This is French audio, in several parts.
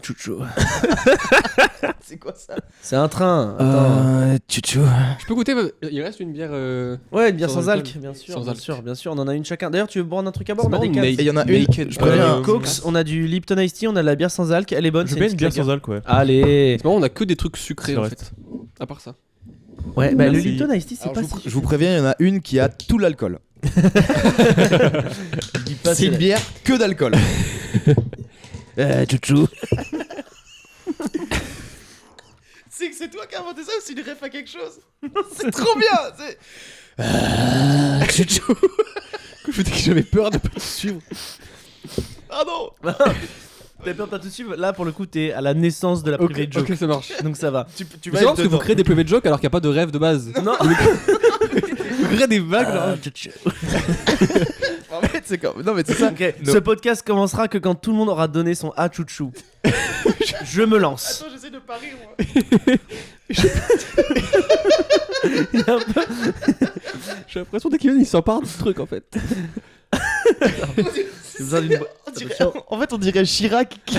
Chouchou. C'est quoi ça? C'est un train. Attends. Chouchou. Je peux goûter, il reste une bière. Ouais, une bière sans alcool. alc, bien sûr. Sans bien alc. sûr, bien sûr. On en a une chacun. D'ailleurs, tu veux boire un truc à bord? C'est On a des marrant, casses. Et il y en a une. Naked. Je On a préviens. du Coke, on a du Lipton Ice Tea, on a de la bière sans alc. Elle est bonne. Je c'est veux bien une bière petite sans alc, ouais. Allez. C'est marrant, on a que des trucs sucrés C'est en le fait. À part ça. Ouais, bah le Merci. Lipton Ice Tea, c'est Alors, pas je vous préviens, il y en a une qui a tout l'alcool. C'est une bière que d'alcool. Chouchou. C'est que c'est toi qui as inventé ça ou c'est une ref à quelque chose? C'est trop bien. Chouchou. Je dis que j'avais peur de pas te suivre. Ah non. T'as peur de pas te suivre? Là, pour le coup, t'es à la naissance de la Ok, private joke. ok, ça marche. Donc ça va. Tu Tu vas vas être parce que vous dedans. créez des private jokes alors qu'il n'y a pas de rêve de base. Non. Vous créez des vagues genre. Chouchou. En fait, c'est comme. Non, mais c'est ça. Ok, ce podcast commencera que quand tout le monde aura donné son A chouchou. Je me lance. Attends, j'essaie de pas rire, moi. Il y a un peu- J'ai l'impression dès qu'il vient, il s'empare du truc en fait. J'ai besoin d'une. En fait, on dirait Chirac qui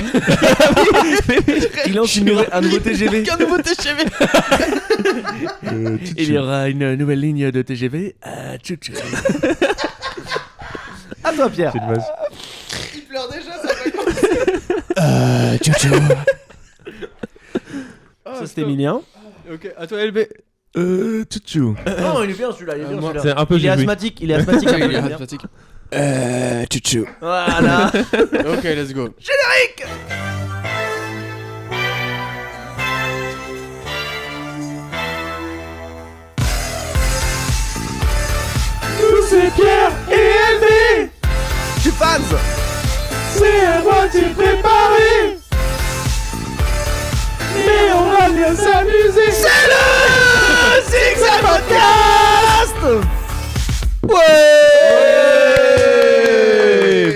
Il lance un nouveau TGV. un nouveau TGV. Il y aura une nouvelle ligne de TGV à chouchou. À toi, Pierre. C'est une base. Il pleure déjà, ça va commencer. Chouchou. Ça, c'était Emilien. Ok, à toi LB. Chouchou. Non, il est bien celui-là. Il est bien celui-là. C'est un peu Il est Jésus. asthmatique. Il est asthmatique. Il est il est bien. asthmatique. Chouchou. Voilà. Ok, let's go. Nous c'est Pierre et LB. Je suis fan. C'est à moitié préparé. Mais on va bien s'amuser. C'est le Zigzag Podcast. Ouais.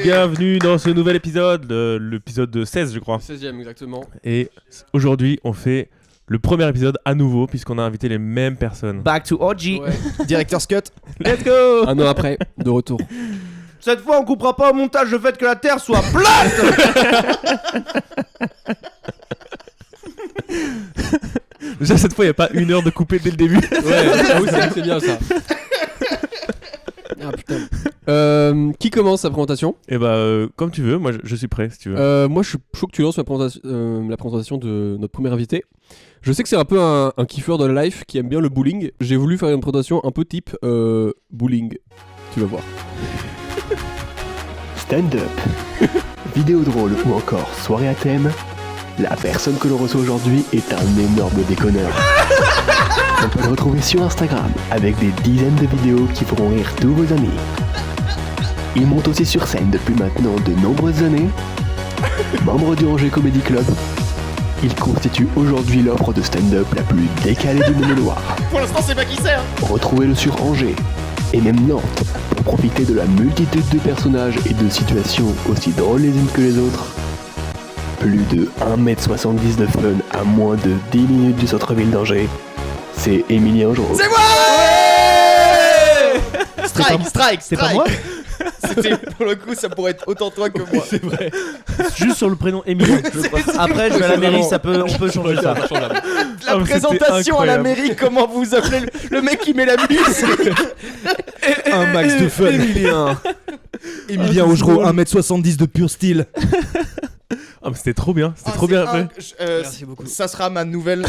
Bienvenue dans ce nouvel épisode, l'épisode 16 je crois. 16ème exactement. Et aujourd'hui on fait le premier épisode à nouveau puisqu'on a invité les mêmes personnes. Back to OG. Ouais. Director's Cut. Let's go. Un an après, de retour. Cette fois, on coupera pas au montage le fait que la Terre soit plate. Déjà cette fois il n'y a pas une heure de couper dès le début. Ouais, oui, c'est bien ça. Ah putain. Qui commence sa présentation? Et bah comme tu veux, moi je suis prêt si tu veux. Moi je suis chaud que tu lances la présentation de notre premier invité. Je sais que c'est un peu un kiffeur de la life qui aime bien le bowling. J'ai voulu faire une présentation un peu type bowling. Tu vas voir. Stand-up, vidéo drôle ou encore soirée à thème, la personne que l'on reçoit aujourd'hui est un énorme déconneur. On peut le retrouver sur Instagram avec des dizaines de vidéos qui feront rire tous vos amis. Il monte aussi sur scène depuis maintenant de nombreuses années. Membre du Angers Comedy Club, il constitue aujourd'hui l'offre de stand-up la plus décalée de Maine-et-Loire. Pour l'instant, c'est pas qui c'est. Retrouvez-le sur Angers et même Nantes pour profiter de la multitude de personnages et de situations aussi drôles les unes que les autres. Plus de 1m70 de fun à moins de 10 minutes du centre-ville d'Angers. C'est Emilien Augereau. C'est moi. Strike. C'est pas moi. C'était pour le coup, ça pourrait être autant toi que moi. C'est vrai. Juste sur le prénom Emilien. je crois. Après, je vais à la mairie, on peut changer ça. La présentation à la mairie, comment vous appelez le mec qui met la musique? Un max de fun. Emilien Augereau, 1m70 de pur style. Ah mais c'était trop bien, c'était trop bien fait. Merci beaucoup. Ça sera ma nouvelle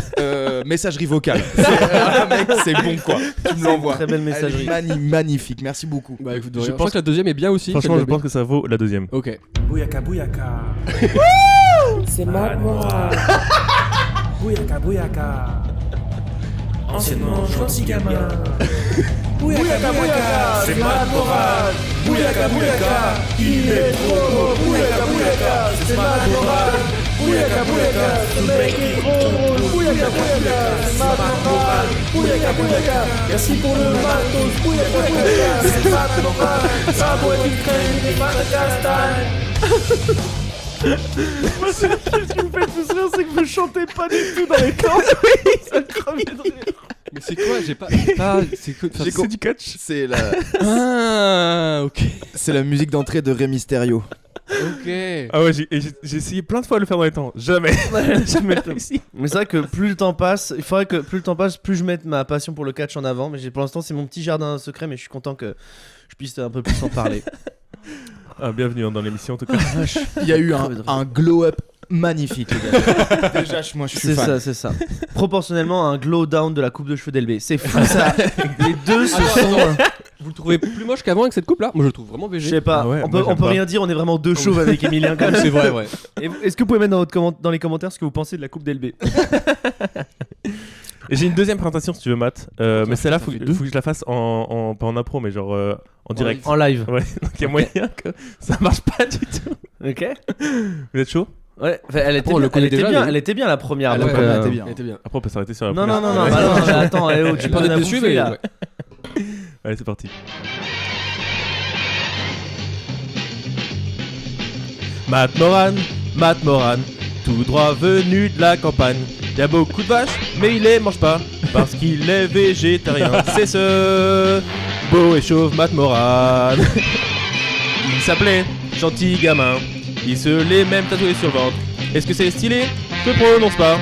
messagerie vocale. Mec, c'est bon quoi. Tu me l'envoies. Très belle messagerie. Magnifique, merci beaucoup. Bah écoute, Je je pense pense que la deuxième est bien aussi. Franchement je pense que ça vaut la deuxième. Ok. Bouyaka, bouyaka. C'est Mad Moral. Bouyaka, bouyaka. Anciennement gentil gamin. Bouyaka, bouyaka. C'est Mad Moral. Bouyaka, bouyaka. Il est trop beau. Bouyaka, bouyaka. C'est Mad Moral. Bouyaka, bouyaka. Ce mec est trop drôle. Bouyaka, bouyaka. C'est Mad Moral. Bouyaka, bouyaka. Merci pour le matos. Bouyaka, bouyaka. C'est Mad Moral. Ça vaut une crème, il n'est pas de castagne. Ce qui me fait plus rire, c'est que vous chantez pas du tout dans les camps. Ça me crevait de rire. Mais c'est quoi? J'ai pas. Ah, c'est quoi? J'ai C'est du catch. C'est la... Ah, ok. c'est la musique d'entrée de Rey Mysterio. Ok. Ah ouais, j'ai essayé plein de fois de le faire dans les temps. Jamais. Jamais réussi. Mais c'est vrai que plus le temps passe, il faudrait que plus le temps passe, plus je mette ma passion pour le catch en avant. Mais pour l'instant, c'est mon petit jardin secret, mais je suis content que je puisse un peu plus en parler. Ah, bienvenue dans l'émission en tout cas. Il y a eu un glow-up magnifique, les gars. Déjà, moi, je suis fan. C'est ça. Proportionnellement à un glow down de la coupe de cheveux d'Elbé. C'est fou ça. Les deux se sont. Vous le trouvez plus moche qu'avant avec cette coupe là? Moi je le trouve vraiment Je végé. sais pas. Ah ouais, on moi, peut j'aime pas. rien dire. On est vraiment deux chauves avec Emilien. Quand même. C'est vrai, ouais. Et est-ce que vous pouvez mettre dans les commentaires ce que vous pensez de la coupe d'Elbé? Et j'ai une deuxième présentation si tu veux, Matt. Mais celle-là, faut fait que deux. je la fasse pas en impro, mais genre en direct. En live. Ouais, donc il y a moyen que ça marche pas du tout. Ok. Vous êtes chaud? Ouais. Enfin, elle était on le bien. connaît déjà, mais- Elle était bien la première. Ah, donc, la première était bien. Elle était bien. Après, on peut s'arrêter sur la Non, première. non, non, non, bah non, mais attends, tu J'ai pas peux d'être dessus, mais. là. Ouais. Allez, c'est parti. Matt Moran, tout droit venu de la campagne. Il y a beaucoup de vaches, mais il les mange pas parce qu'il est végétarien. C'est ce beau et chauve Matt Moran. Il s'appelait Gentil Gamin. Il se l'est même tatoué sur le ventre. Est-ce que c'est stylé? Je prononce pas.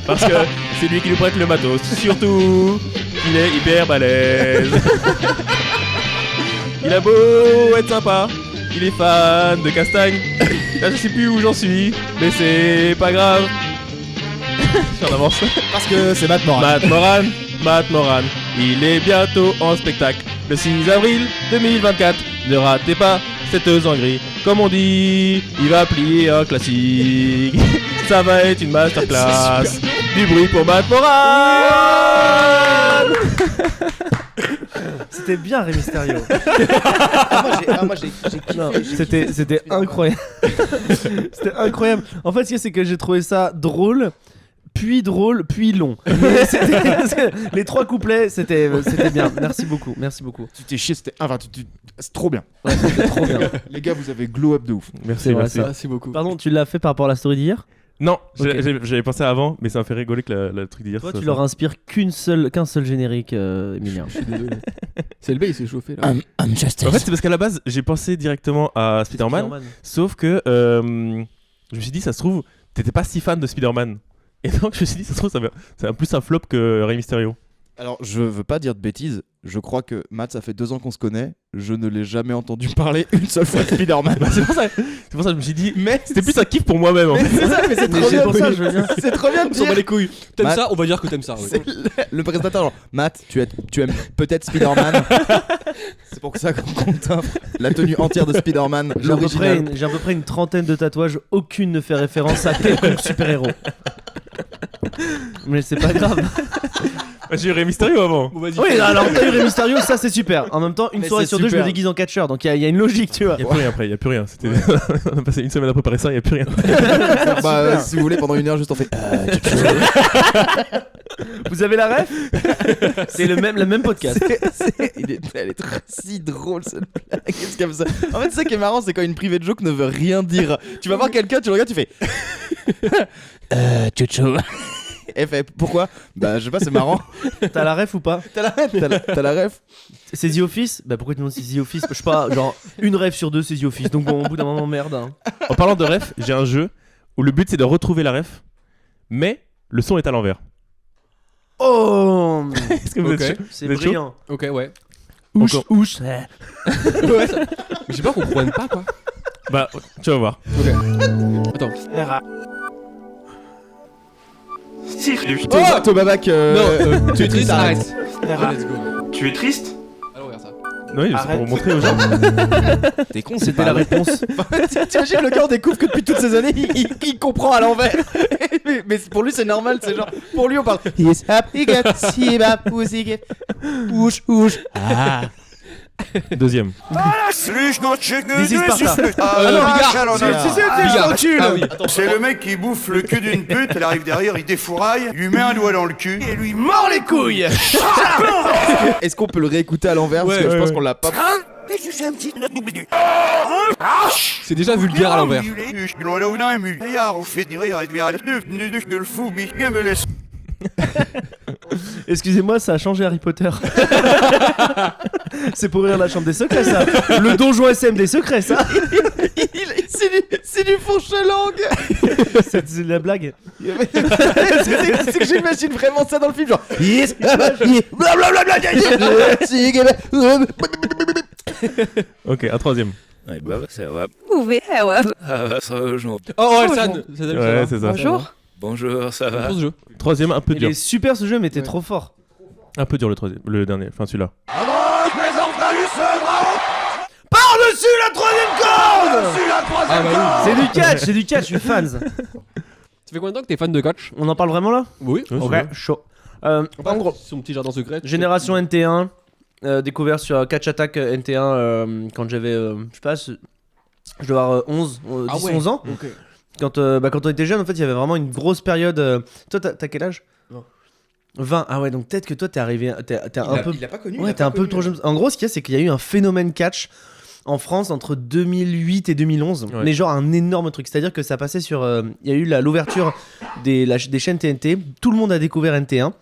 Parce que c'est lui qui nous prête le matos. Surtout, il est hyper balèze. Il a beau être sympa, il est fan de castagne. Là, je sais plus où j'en suis, mais c'est pas grave. Je suis en avance. Parce que c'est Matt Moran. Matt Moran, il est bientôt en spectacle. Le 6 avril 2024, ne ratez pas cette gris. Comme on dit, il va plier un classique. Ça va être une masterclass. Du bruit pour Matt Moran. C'était bien Rey Mysterio. Moi, j'ai Non, c'était incroyable. C'était incroyable. En fait, ce qu'il y a, c'est que j'ai trouvé ça drôle, puis long. Mais les trois couplets, c'était bien. Merci beaucoup. Tu t'es chié, c'était. Enfin, c'est trop bien. Ouais, c'était trop bien. Les gars, vous avez glow up de ouf. Merci, C'est vrai, merci. ça. Merci beaucoup. Pardon, tu l'as fait par rapport à la story d'hier? Non, Ok. j'avais pensé avant, mais ça m'a fait rigoler que le truc d'hier. Toi, soit tu ça. leur inspires qu'un seul générique, Emilien. Je suis désolé. C'est le B, il s'est chauffé là. En fait, c'est parce qu'à la base, j'ai pensé directement à Spider-Man, sauf que je me suis dit, ça se trouve, t'étais pas si fan de Spider-Man. Et donc, je me suis dit, ça se trouve, c'est plus un flop que Rey Mysterio. Alors, je veux pas dire de bêtises. Je crois que Matt, ça fait 2 ans qu'on se connaît. Je ne l'ai jamais entendu parler une seule fois de Spider-Man. Bah, c'est pour ça que je me suis dit, Mais c'était plus un kiff pour moi-même en fait. c'est ça, mais c'est trop bien. pour ça, je veux dire. C'est trop bien de On s'en bat dire. les couilles. T'aimes Matt- ça? On va dire que t'aimes ça. Ouais. C'est le présentateur, genre, Matt, tu aimes peut-être Spider-Man. C'est pour ça qu'on t'offre la tenue entière de Spider-Man, J'ai à l'original. peu près une trentaine de tatouages, aucune ne fait référence à quelconque super-héros. Mais c'est pas grave. J'ai eu Rey Mysterio avant. Bon, vas-y. Oui, alors t'as eu Rey Mysterio, ça c'est super. En même temps, une Mais soirée c'est sur deux, je me super. déguise en catcheur, donc il y a une logique, tu vois. Il y a plus rien après, il y a plus rien. C'était on a passé une semaine à préparer ça, il y a plus rien. Bah, si vous voulez, pendant 1 heure, juste on fait. Vous avez la ref? C'est le même podcast. Elle est si drôle cette blague. Qu'est-ce qu'elle fait ça. En fait, c'est ça qui est marrant, c'est quand une private joke ne veut rien dire. Tu vas voir quelqu'un, tu le regardes, tu fais. Chucho. Elle fait pourquoi? Bah, je sais pas, c'est marrant. T'as la ref ou pas? T'as la ref? C'est The Office? Bah pourquoi tu demandes si c'est The Office? Je sais pas, genre une ref sur deux c'est The Office, donc bon, au bout d'un moment, merde. Hein. En parlant de ref, j'ai un jeu où le but c'est de retrouver la ref, mais le son est à l'envers. Oh, Est-ce que vous êtes Ok. chaud? c'est Vous êtes chaud brillant. Ok, ouais. Ouch, Encore. ouch. Mais j'ai peur qu'on comprenne pas quoi. Bah, tu vas voir. Ok. Attends. Oh, Thomas Bach. Non, tu es triste, arrête. arrête. Let's go. Tu es triste? Allons vers ça. Oui, c'est pour montrer aux gens. T'es con, C'était la réponse. T'imagines le gars, on découvre que depuis toutes ces années, il comprend à l'envers. mais pour lui, c'est normal, c'est genre. Pour lui, on parle. He's happy, get, he bap, pussy, get. Ouch, ouch. Ah. Deuxième. This is Sparta. Bigard. Bigard. Ah oui. C'est le mec qui bouffe le cul d'une pute, elle arrive derrière, il défouraille, lui met un doigt dans le cul et lui mord les couilles. Est-ce qu'on peut le réécouter à l'envers? Parce que je pense qu'on l'a pas. C'est déjà vulgaire à l'envers. Excusez-moi, ça a changé Harry Potter. C'est pour rire la chambre des secrets, ça. Le donjon SM des secrets, ça. du fourche-langue. C'est de la blague. C'est que j'imagine vraiment ça dans le film, genre yes, blablabla, Ok, un troisième. Ouais, bah, ça va. Oui, ouais. Bonjour. Oh, Elsan. Ouais, c'est ça. Bonjour. Bonjour, ça va. Pour ce jeu. Troisième, un peu Il dur. est super ce jeu, mais t'es trop fort. Un peu dur le troisième, le dernier, enfin celui-là. Par-dessus la troisième corde. Ah bah C'est du catch, je suis fan. oui. Ça fait combien de temps que t'es fan de catch? On en parle vraiment là? Oui. Ouais, Ok, c'est vrai. chaud. En gros, Son petit jardin secret. génération NT1, découvert sur Catch Attack NT1 quand j'avais, je sais pas, je dois avoir 11, 10, 11 ans. Ok. Quand on était jeune, en fait, il y avait vraiment une grosse période. Toi, t'as quel âge? 20. Ah ouais, donc peut-être que toi, t'es arrivé. T'es un peu. Il l'a pas connu. Ouais, t'es un peu trop jeune. En gros, ce qu'il y a, c'est qu'il y a eu un phénomène catch en France entre 2008 et 2011. Ouais. Mais genre un énorme truc. C'est-à-dire que ça passait sur. Il y a eu l'ouverture des chaînes TNT. Tout le monde a découvert NT1.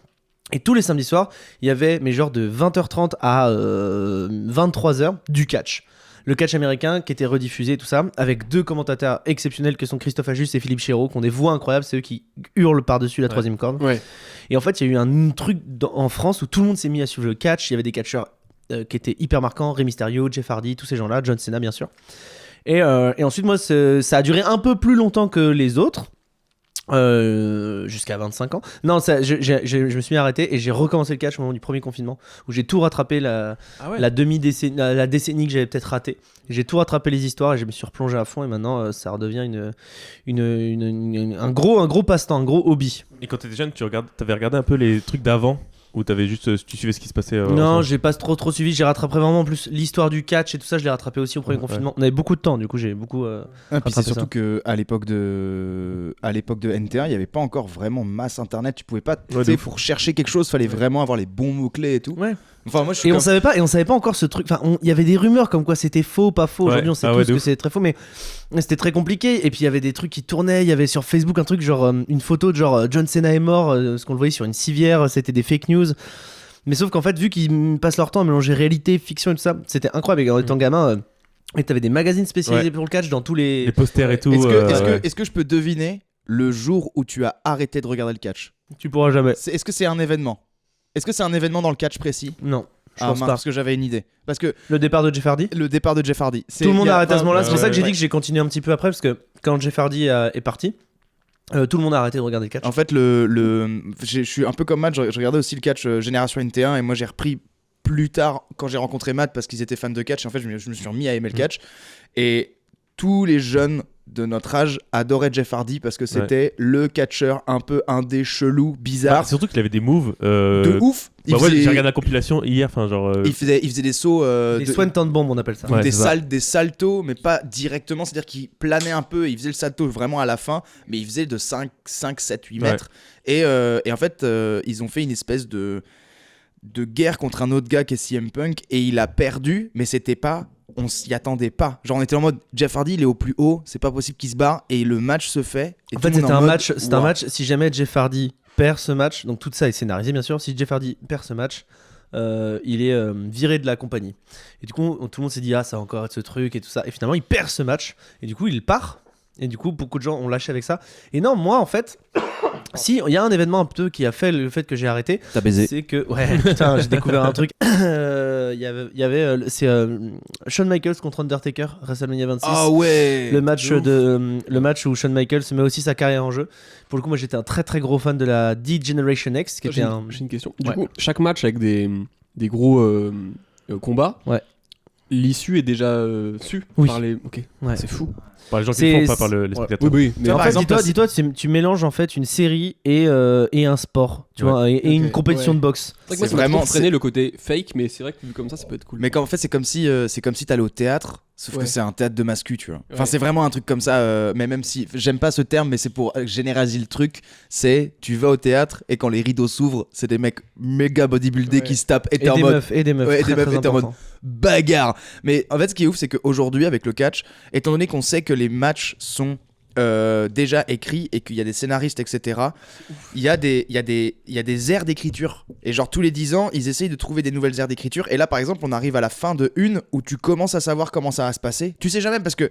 Et tous les samedis soirs, il y avait, mais genre de 20h30 à 23h, du catch. Le catch américain qui était rediffusé et tout ça, avec deux commentateurs exceptionnels que sont Christophe Ajus et Philippe Chéreau, qui ont des voix incroyables, c'est eux qui hurlent par-dessus la troisième corde. Ouais. Et en fait, il y a eu un truc en France où tout le monde s'est mis à suivre le catch. Il y avait des catcheurs qui étaient hyper marquants, Rey Mysterio, Jeff Hardy, tous ces gens-là, John Cena bien sûr. Et ensuite, moi, ça a duré un peu plus longtemps que les autres. Jusqu'à 25 ans. Non, je me suis arrêté et j'ai recommencé le catch au moment du premier confinement où j'ai tout rattrapé la demi-décennie, la décennie que j'avais peut-être ratée. J'ai tout rattrapé les histoires et je me suis replongé à fond et maintenant ça redevient un gros passe-temps, un gros hobby. Et quand t'étais jeune, t'avais regardé un peu les trucs d'avant ou t'avais juste, tu suivais ce qui se passait Non, j'ai pas trop suivi. J'ai rattrapé vraiment en plus l'histoire du catch et tout ça. Je l'ai rattrapé aussi au premier confinement. On avait beaucoup de temps, du coup j'ai beaucoup. Puis c'est surtout que à l'époque de NT1, il y avait pas encore vraiment masse internet. Tu pouvais pas, tu sais, pour chercher quelque chose, fallait vraiment avoir les bons mots clés et tout. Ouais. Enfin moi je suis on savait pas encore ce truc. Enfin, il y avait des rumeurs comme quoi c'était faux, pas faux. Aujourd'hui, on sait tous que c'est très faux, mais c'était très compliqué. Et puis il y avait des trucs qui tournaient. Il y avait sur Facebook un truc genre une photo de genre John Cena est mort, ce qu'on le voyait sur une civière. C'était des fake news. Mais sauf qu'en fait, vu qu'ils passent leur temps à mélanger réalité, fiction et tout ça, c'était incroyable. Et en étant gamin, et t'avais des magazines spécialisés pour le catch dans tous les posters et tout. Est-ce que je peux deviner le jour où tu as arrêté de regarder le catch? Tu pourras jamais. Est-ce que c'est un événement? Est-ce que c'est un événement dans le catch précis? Non. Je pense pas. Parce que j'avais une idée. Parce que le départ de Jeff Hardy. Tout le monde a arrêté à ce moment-là. C'est pour ça que j'ai dit que j'ai continué un petit peu après, parce que quand Jeff Hardy est parti, tout le monde a arrêté de regarder le catch. En fait, je suis un peu comme Matt. Je regardais aussi le catch Génération NT1 et moi j'ai repris plus tard quand j'ai rencontré Matt parce qu'ils étaient fans de catch. Et en fait, je me suis remis à aimer le catch et tous les jeunes de notre âge adoraient Jeff Hardy parce que c'était le catcheur un peu indé, chelou, bizarre. Surtout qu'il avait des moves de ouf. J'ai regardé la compilation hier, enfin genre. Il faisait des sauts. Des swanton bombes, on appelle ça. Ouais, des saltos, mais pas directement. C'est-à-dire qu'il planait un peu. Il faisait le salto vraiment à la fin, mais il faisait de 5, 7, 8 mètres. Et en fait, ils ont fait une espèce de guerre contre un autre gars qui est CM Punk et il a perdu, mais c'était pas. On s'y attendait pas. Genre on était en mode Jeff Hardy il est au plus haut, c'est pas possible qu'il se barre et le match se fait. Et en fait c'était un match. Si jamais Jeff Hardy perd ce match, donc tout ça est scénarisé bien sûr. Si Jeff Hardy perd ce match, il est viré de la compagnie. Et du coup tout le monde s'est dit ça va encore être ce truc et tout ça. Et finalement il perd ce match et du coup il part. Et du coup beaucoup de gens ont lâché avec ça. Et non, moi en fait. Si, il y a un événement un peu qui a fait le fait que j'ai arrêté. T'as baisé. C'est que, ouais, putain, j'ai découvert un truc. Il y avait c'est Shawn Michaels contre Undertaker, WrestleMania 26. Ah ouais. Le match où Shawn Michaels met aussi sa carrière en jeu. Pour le coup, moi j'étais un très très gros fan de la D-Generation X, qui était J'ai une question. Du coup, chaque match avec des gros combats. Ouais. L'issue est déjà su par les. Ok. Ouais. C'est fou. Par les gens qui le font, pas par les spectateurs. Oui. Mais en fait, dis-toi, tu mélanges en fait une série et un sport, tu vois, et une compétition de boxe. C'est vrai que moi, ça m'a trop freiné le côté fake, mais c'est vrai que vu comme ça peut être cool. Mais en fait, c'est comme si t'allais au théâtre, sauf que c'est un théâtre de mascu, tu vois. Enfin, c'est vraiment un truc comme ça. Mais même si j'aime pas ce terme, mais c'est pour généraliser le truc. C'est tu vas au théâtre et quand les rideaux s'ouvrent, c'est des mecs méga bodybuildés qui se tapent et t'es en mode et des meufs, et t'es en mode bagarre. Mais en fait, ce qui est ouf, c'est qu'aujourd'hui, avec le catch, étant donné qu'on sait que les matchs sont déjà écrits et qu'il y a des scénaristes, etc., il y a des aires d'écriture. Et genre, tous les 10 ans, ils essayent de trouver des nouvelles aires d'écriture. Et là, par exemple, on arrive à la fin de une où tu commences à savoir comment ça va se passer. Tu sais jamais parce que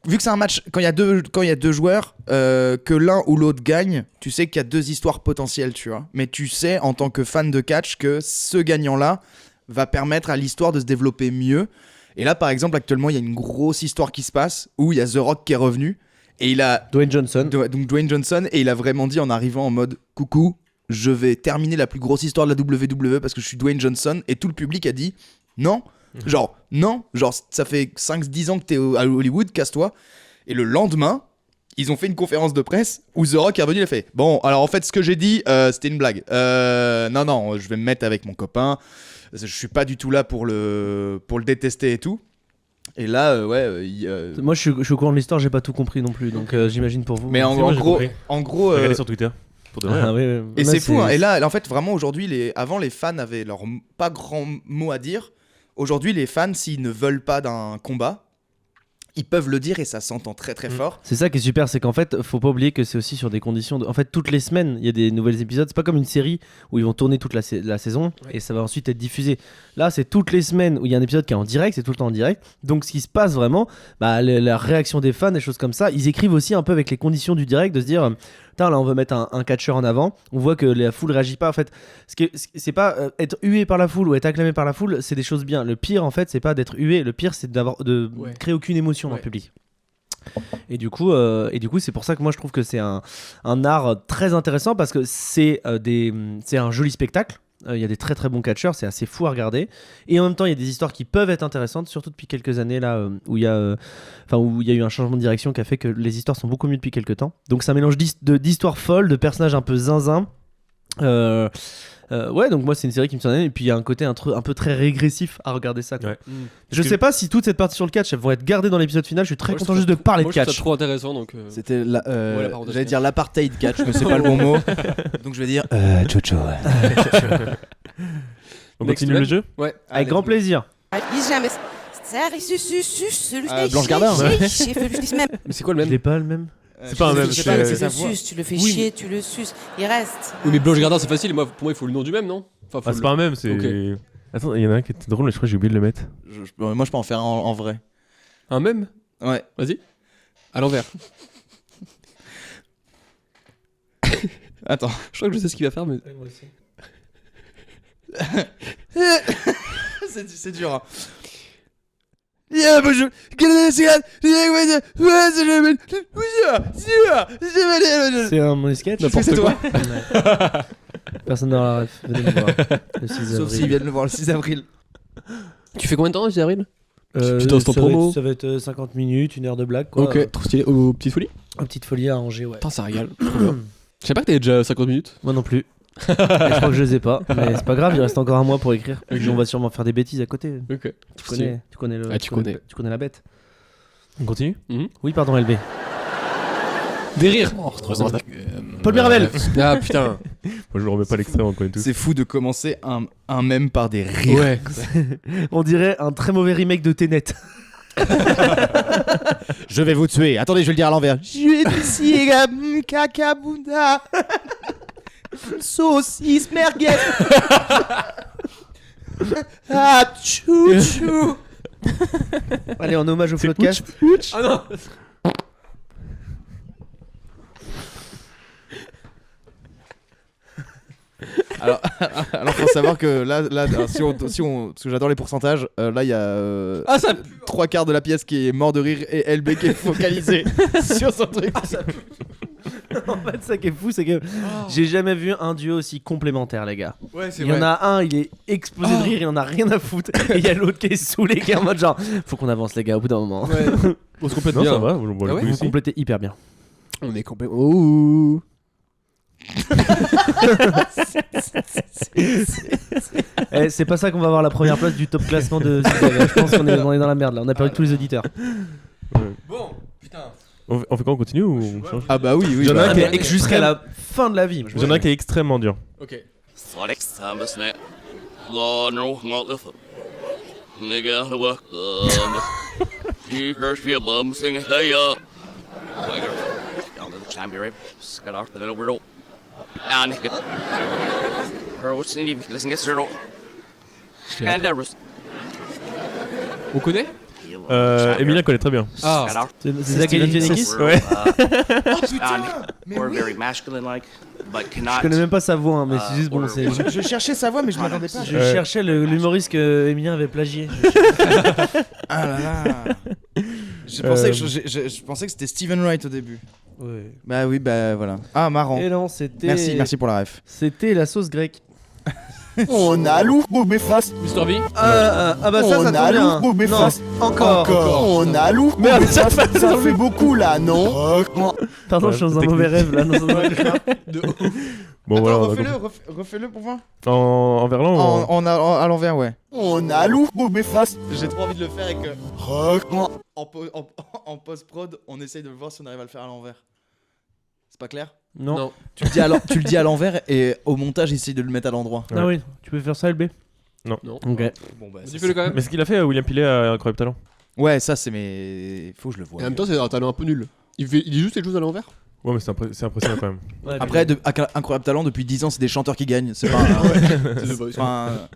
vu que c'est un match, quand il y a deux joueurs, que l'un ou l'autre gagne, tu sais qu'il y a 2 histoires potentielles, tu vois. Mais tu sais, en tant que fan de catch, que ce gagnant-là va permettre à l'histoire de se développer mieux. Et là, par exemple, actuellement, il y a une grosse histoire qui se passe où il y a The Rock qui est revenu et il a Dwayne Johnson. donc Dwayne Johnson, et il a vraiment dit en arrivant en mode coucou, je vais terminer la plus grosse histoire de la WWE parce que je suis Dwayne Johnson, et tout le public a dit non, genre ça fait 5-10 ans que t'es à Hollywood, casse-toi. Et le lendemain, ils ont fait une conférence de presse où The Rock est revenu, il a fait bon, alors en fait ce que j'ai dit c'était une blague, non, je vais me mettre avec mon copain, je suis pas du tout là pour le détester et tout. Et là, Moi, je suis au courant de l'histoire, j'ai pas tout compris non plus, donc j'imagine pour vous. mais en gros, Regardez sur Twitter. Pour de vrai. Ah, oui, oui. et Là, c'est fou, hein. Et là, en fait, vraiment aujourd'hui, avant les fans avaient leur pas grand mot à dire. Aujourd'hui, les fans, s'ils ne veulent pas d'un combat, ils peuvent le dire et ça s'entend très très fort. C'est ça qui est super, c'est qu'en fait, faut pas oublier que c'est aussi sur des conditions. En fait, toutes les semaines, il y a des nouveaux épisodes. C'est pas comme une série où ils vont tourner toute la saison et ça va ensuite être diffusé. Là, c'est toutes les semaines où il y a un épisode qui est en direct, c'est tout le temps en direct. Donc, ce qui se passe vraiment, la réaction des fans, des choses comme ça, ils écrivent aussi un peu avec les conditions du direct de se dire. Putain, là on veut mettre un catcheur en avant, on voit que la foule réagit pas en fait. C'est pas être hué par la foule ou être acclamé par la foule, c'est des choses bien. Le pire en fait, c'est pas d'être hué, le pire c'est de créer aucune émotion dans le public. Et du coup c'est pour ça que moi je trouve que c'est un art très intéressant parce que c'est un joli spectacle. Il y a des très très bons catcheurs, c'est assez fou à regarder. Et en même temps, il y a des histoires qui peuvent être intéressantes, surtout depuis quelques années là où il y a eu un changement de direction qui a fait que les histoires sont beaucoup mieux depuis quelques temps. Donc c'est un mélange d'histoires folles, de personnages un peu zinzin. Donc moi c'est une série qui me sonne, et puis il y a un côté un peu très régressif à regarder ça, quoi. Ouais. Je sais pas si toute cette partie sur le catch elles vont être gardées dans l'épisode final. Je suis très content juste de parler de Moi, je trouve catch. ça trop intéressant donc. C'était la parenthèse. j'allais dire l'apartheid catch, mais c'est pas le bon mot. Donc je vais dire Jojo. On Next continue man. le jeu. Ouais. Avec grand plaisir. Blanche Gardin. Mais c'est quoi le Je même? l'ai pas le même. C'est pas un même. Je sais pas, mais c'est Tu sa le voix. suces, tu le fais Oui, chier, tu le suces, il reste. Oui, mais Blanche Gardin c'est facile. Pour moi il faut le nom du même, non? Enfin, faut Ah, c'est pas un même, c'est. Ok. Attends, il y en a un qui était drôle, mais je crois que j'ai oublié de le mettre. Moi je peux en faire un en vrai. Un même? Ouais. Vas-y. À l'envers. Attends. Je crois que je sais ce qu'il va faire, mais. c'est dur. Hein. C'est un mon sketch. C'est toi. Personne n'aura la ref. Venez me voir. Le 6 Sauf avril. s'ils viennent le voir le 6 avril. Tu fais combien de temps, 6 avril? Euh, Petit instant ça va promo. ça va être 50 minutes, une heure de blague, quoi. Ok, trop stylé. Aux petites folies? Une petite folie à Angers, ouais. Putain, ça régale. Trop bien. Je sais pas que t'avais déjà 50 minutes. Moi non plus. Et je crois que je les ai pas, mais c'est pas grave, il reste encore un mois pour écrire. Et puis on va sûrement faire des bêtises à côté. Ok. Tu connais le. Ah, tu connais. Tu connais la bête. On continue. Oui, pardon, LB. Des rires. Paul Mirabel. Ah putain. Moi, je me remets pas l'extrait, on connaît tous. C'est fou de commencer un mème par des rires. Ouais. On dirait un très mauvais remake de Tenet. Je vais vous tuer. Attendez, je vais le dire à l'envers. Je vais ici, cacabounda. Saucisse merguez. Ah, chou chou. Allez, en hommage au Floodcast. Ah non. Alors, faut savoir que là si on, parce que j'adore les pourcentages, là il y a Ça 3/4 de la pièce qui est mort de rire et LB qui est focalisé sur son truc. En fait, ça qui est fou, c'est que j'ai jamais vu un duo aussi complémentaire, les gars. Ouais, c'est Il y en a un, il est explosé de rire, il en a rien à foutre. Et il y a l'autre qui est saoulé, qui est en mode genre, faut qu'on avance, les gars, au bout d'un moment. Ouais. On se complète Non, bien. ça va, on voit Ah le ouais coup Vous ici. complétez hyper bien. On est complètement. Ouh. C'est pas ça qu'on va avoir la première place du top classement de je pense qu'on est dans la merde là, on a perdu tous les auditeurs. Bon, putain. On fait quoi, on continue ou on change? Ah bah oui. J'en ai un qui est Jusqu'à extrême. la fin de la vie. J'en ai un qui est extrêmement dur. Ok. On On connaît? Emilien connaît très bien. Ah, C'est Zach Galifianakis. Ouais. Je connais même pas sa voix, hein, mais c'est juste bon. Je cherchais sa voix, mais je m'attendais pas. Je cherchais l'humoriste que Emilien avait plagié. Ah là là. Je pensais que c'était Steven Wright au début. Ouais. Bah oui, bah voilà. Ah, marrant. Et non, c'était. Merci pour la ref. C'était la sauce grecque. On a l'ouvre mes faces. Mr. V. Ah bah ça On tombe a bien. l'ouvre mes Non, faces. encore. On a l'ouvre Merde, mes ça faces. Ça fait beaucoup là, non? Pardon, je suis dans un mauvais rêve là. Bon, voilà. Attends, refais-le pour voir. En verlan ou À l'envers, ouais. On a l'ouvre mes faces. J'ai trop envie de le faire et que en post-prod, on essaye de voir si on arrive à le faire à l'envers. C'est pas clair? Non. Tu le dis à l'envers et au montage, essaye de le mettre à l'endroit. Ah oui, tu peux faire ça, LB? Non. Ok. Bon, bah, Vas-y, fais-le quand même. Mais ce qu'il a fait, William Pilet a Incroyable Talent. Ouais, ça c'est mes. Faut que je le vois. Et en même temps, c'est un talent un peu nul. Il dit juste les choses à l'envers. Ouais, mais c'est impressionnant quand même. Ouais, Après, Incroyable Talent, depuis 10 ans, c'est des chanteurs qui gagnent. C'est pas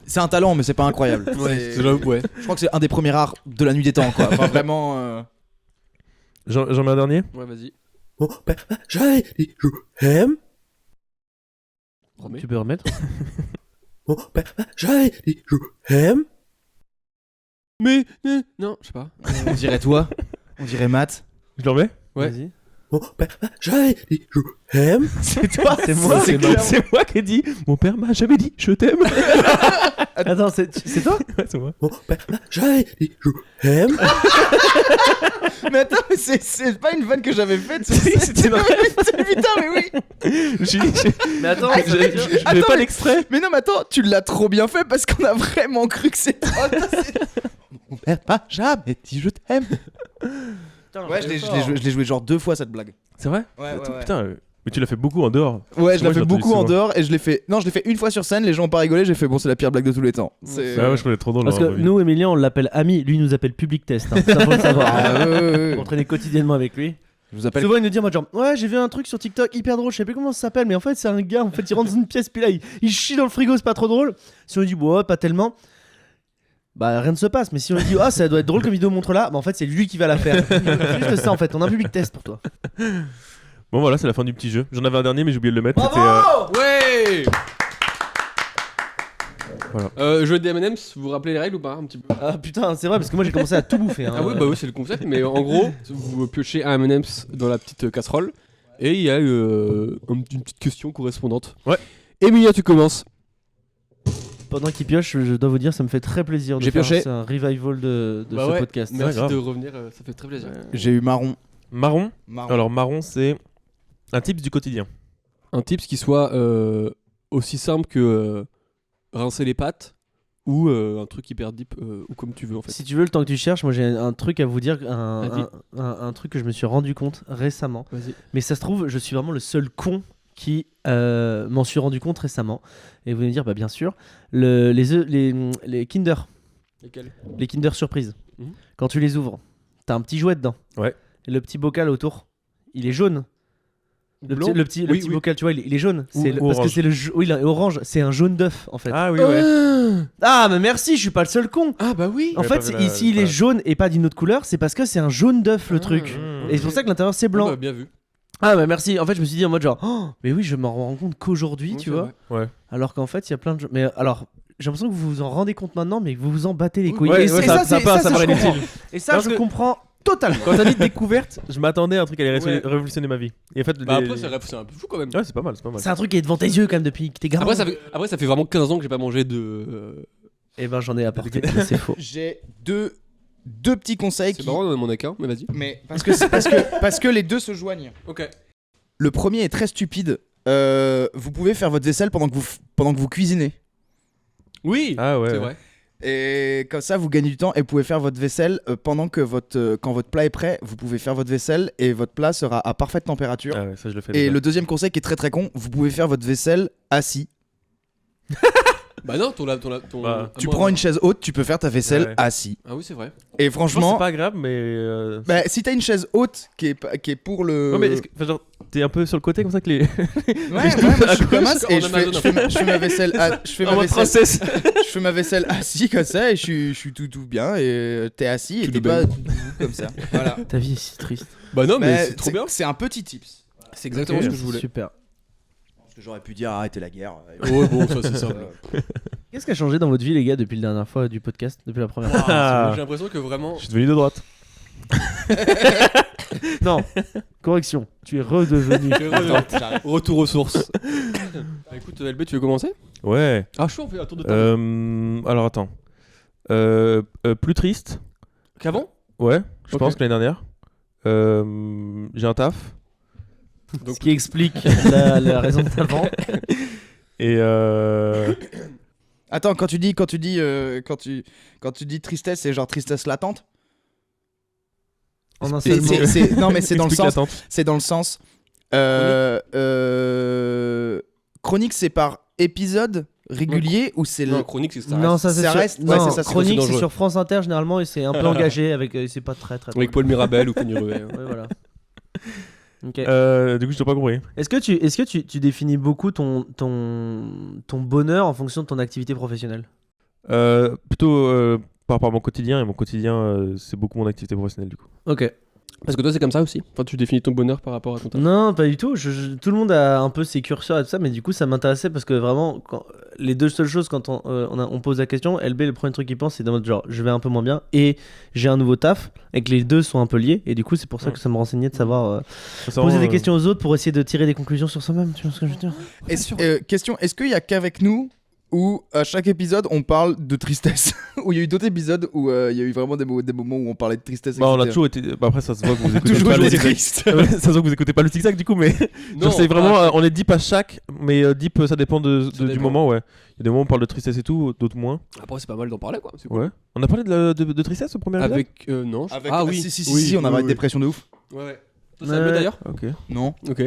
c'est un talent, mais c'est pas incroyable. C'est j'avoue, ouais. Je crois que c'est un des premiers rares de la nuit des temps, quoi. Enfin, vraiment. J'en mets un dernier. Ouais, vas-y. J'avais dit je t'aime. Tu peux remettre. J'avais dit je t'aime. Mais non, je sais pas. On dirait toi. On dirait Matt. Je le remets. Ouais. Vas-y. J'avais dit je t'aime. C'est toi, c'est moi, C'est moi qui ai dit. Mon père m'a jamais dit je t'aime. Attends, c'est toi? Ouais, c'est moi. J'avais dit je t'aime. Mais attends, mais c'est pas une vanne que j'avais faite. C'était vrai. Putain, mais oui. Mais attends, Je n'avais pas l'extrait. Mais non, mais attends, tu l'as trop bien fait parce qu'on a vraiment cru que c'était. Mon père m'a jamais dit je t'aime. Ouais, je l'ai joué genre 2 fois cette blague. C'est vrai? Ouais. Putain, mais tu l'as fait beaucoup en dehors. Ouais, je l'ai Moi, fait l'ai beaucoup en entendu dehors et je l'ai fait. Non, je l'ai fait une fois sur scène, les gens ont pas rigolé, j'ai fait bon, c'est la pire blague de tous les temps. souvent. Ouais, je trouvais trop drôle. Parce que nous, Emilien, on l'appelle ami, lui il nous appelle public test. Hein. Ça faut le savoir. Ah, ouais. On traînait quotidiennement avec lui. Je vous appelle. Souvent il nous dit en mode genre ouais j'ai vu un truc sur TikTok hyper drôle, je sais plus comment ça s'appelle, mais en fait c'est un gars, en fait il rentre dans une pièce puis là il chie dans le frigo, c'est pas trop drôle. Si on lui dit ouais pas tellement, bah rien ne se passe. Mais si on lui dit ah ça doit être drôle comme vidéo montre là, bah en fait c'est lui qui va la faire. C'est juste ça en fait, on a un public test pour toi. Bon voilà, c'est la fin du petit jeu. J'en avais un dernier mais j'ai oublié de le mettre. Bravo Ouais. Voilà. Jeu des M&M's, vous vous rappelez les règles ou pas un petit peu? Ah putain c'est vrai parce que moi j'ai commencé à tout bouffer. Hein. Ah oui, bah oui, c'est le concept. Mais en gros, vous piochez un M&M's dans la petite casserole et il y a une petite question correspondante. Ouais. Emilia, tu commences. Pendant qu'il pioche, je dois vous dire ça me fait très plaisir de J'ai faire pioché. C'est un revival de Bah ce ouais, podcast. Merci grave. de revenir, ça fait très plaisir. J'ai eu marron. Marron. Marron. Alors marron c'est un tips du quotidien. Un tips qui soit aussi simple que rincer les pattes ou un truc hyper deep ou comme tu veux en fait. Si tu veux le temps que tu cherches, moi j'ai un truc à vous dire, Vas-y. un truc que je me suis rendu compte récemment. Vas-y. Mais ça se trouve, je suis vraiment le seul con qui m'en suis rendu compte récemment. Et vous allez me dire, bah bien sûr, les Kinder, Lesquels? les Kinder surprise. Mhm. Quand tu les ouvres, t'as un petit jouet dedans. Ouais. Et le petit bocal autour, il est jaune. Le Blanc petit Oui, bocal, tu vois, il est jaune. Ou Parce que orange. c'est oui, il est orange. C'est un jaune d'œuf en fait. Ah oui ouais. Ah, mais merci, je suis pas le seul con. Ah bah oui. En Ouais, fait, pas vu ici il est voilà. jaune et pas d'une autre couleur, c'est parce que c'est un jaune d'œuf le truc. Mmh. Et c'est pour ça que l'intérieur c'est blanc. Ah bah, bien vu. Ah bah merci. En fait, je me suis dit en mode genre, oh, mais oui, je m'en rends compte qu'aujourd'hui, Oui, tu c'est vois. vrai. Ouais. Alors qu'en fait, il y a plein de. Mais alors, j'ai l'impression que vous vous en rendez compte maintenant, mais que vous vous en battez les couilles. Ouais, et ouais, ça, ça paraît je comprends. inutile. Et ça, Parce je que- comprends totalement. Quand t'as dit découverte, je m'attendais à un truc qui allait Ouais. révolutionner ma vie. Et en fait, Bah après, c'est un peu fou quand même. ouais, c'est pas mal, c'est pas mal. C'est un truc qui est devant tes yeux quand même depuis que t'es gamin. Après, ça fait vraiment 15 ans que j'ai pas mangé de. Eh ben, j'en ai apporté. Mais c'est faux. J'ai deux petits conseils C'est qui. marrant, on en a qu'un, mais vas-y. Mais parce que les deux se joignent. Ok. Le premier est très stupide. Vous pouvez faire votre vaisselle pendant que vous cuisinez. Oui. Ah ouais. C'est ouais. vrai. Et comme ça, vous gagnez du temps et vous pouvez faire votre vaisselle pendant que quand votre plat est prêt. Vous pouvez faire votre vaisselle et votre plat sera à parfaite température. Ah ouais, ça je le fais Et déjà. le deuxième conseil qui est très très con, vous pouvez faire votre vaisselle assis. Bah non, ton. Bah, Tu prends une chaise haute, tu peux faire ta vaisselle Ouais. assis. Ah oui, c'est vrai. Et Je pense que franchement, c'est pas agréable, mais. bah, si t'as une chaise haute qui est pour le. Ouais, mais enfin, genre, t'es un peu sur le côté comme ça que les. Ouais, moi je suis comme as et en je Amazon, fais ma vaisselle je fais En ma mode vaisselle princesse. je fais ma vaisselle assis comme ça et je suis tout bien et t'es assis et Tout t'es de pas même. comme ça. Voilà. Ta vie est si triste. Bah non, mais Mais c'est trop bien. C'est un petit tips. C'est exactement Ok, ce que je voulais. Super. Parce que j'aurais pu dire arrêtez la guerre. Ouais, bon, ça c'est simple. Qu'est-ce qui a changé dans votre vie, les gars, depuis la dernière fois du podcast, depuis la première fois Ah. J'ai l'impression que vraiment. Je suis devenu de droite. Non, correction. Tu es redevenu. Retour aux sources. Bah, écoute, LB, tu veux commencer? Ouais. Ah, chaud, on fait un tour de table. Alors attends. Plus triste. Qu'avant? Ouais, je Ok. pense que l'année dernière. J'ai un taf. Ce qui explique la raison de ta vente. Et Attends, quand tu dis tristesse, c'est genre tristesse latente. En un seul mot. Non mais c'est dans le explique sens. l'attente. C'est dans le sens. Chronique, c'est par épisode régulier ou c'est Non, le. chronique, c'est ça. Non, ça c'est Ça sur... reste- ouais, non, c'est ça, c'est Chronique, dangereux. c'est sur France Inter généralement et c'est un peu engagé avec. C'est pas très très. Avec Paul Mirabel ou Fanny Ruet. Ouais, voilà. Ok. Du coup, je t'ai pas compris. Est-ce que tu définis beaucoup ton bonheur en fonction de ton activité professionnelle? Plutôt par rapport à mon quotidien, et mon quotidien, c'est beaucoup mon activité professionnelle du coup. Ok. Parce que toi, c'est comme ça aussi. Enfin, tu définis ton bonheur par rapport à ton taf. Non, pas du tout. Tout le monde a un peu ses curseurs et tout ça, mais du coup, ça m'intéressait parce que vraiment, les deux seules choses quand on pose la question, LB, le premier truc qu'il pense, c'est dans mode genre, je vais un peu moins bien et j'ai un nouveau taf, et que les deux sont un peu liés, et du coup, c'est pour ça que ça me renseignait de savoir poser des questions aux autres pour essayer de tirer des conclusions sur soi-même. Tu vois ce que je veux dire? Question, est-ce qu'il y a qu'avec nous où à chaque épisode on parle de tristesse? Où il y a eu d'autres épisodes où il y a eu vraiment des moments où on parlait de tristesse, Bah, on a etc. toujours été. Bah, après, ça se voit que vous écoutez Toujours pas le été zigzag. triste. Ouais, ça se voit que vous écoutez pas le zigzag du coup, mais. Genre, c'est vraiment. On est deep à chaque, mais deep, ça dépend du dépend. moment, ouais. Il y a des moments où on parle de tristesse et tout, d'autres moins. Après, c'est pas mal d'en parler, quoi. C'est cool. Ouais. On a parlé de tristesse au premier épisode. Avec. Non. Avec- Ah oui. Si, on avait une dépression de ouf. Ouais, ouais. Ça me d'ailleurs. Ok. Non. Ok.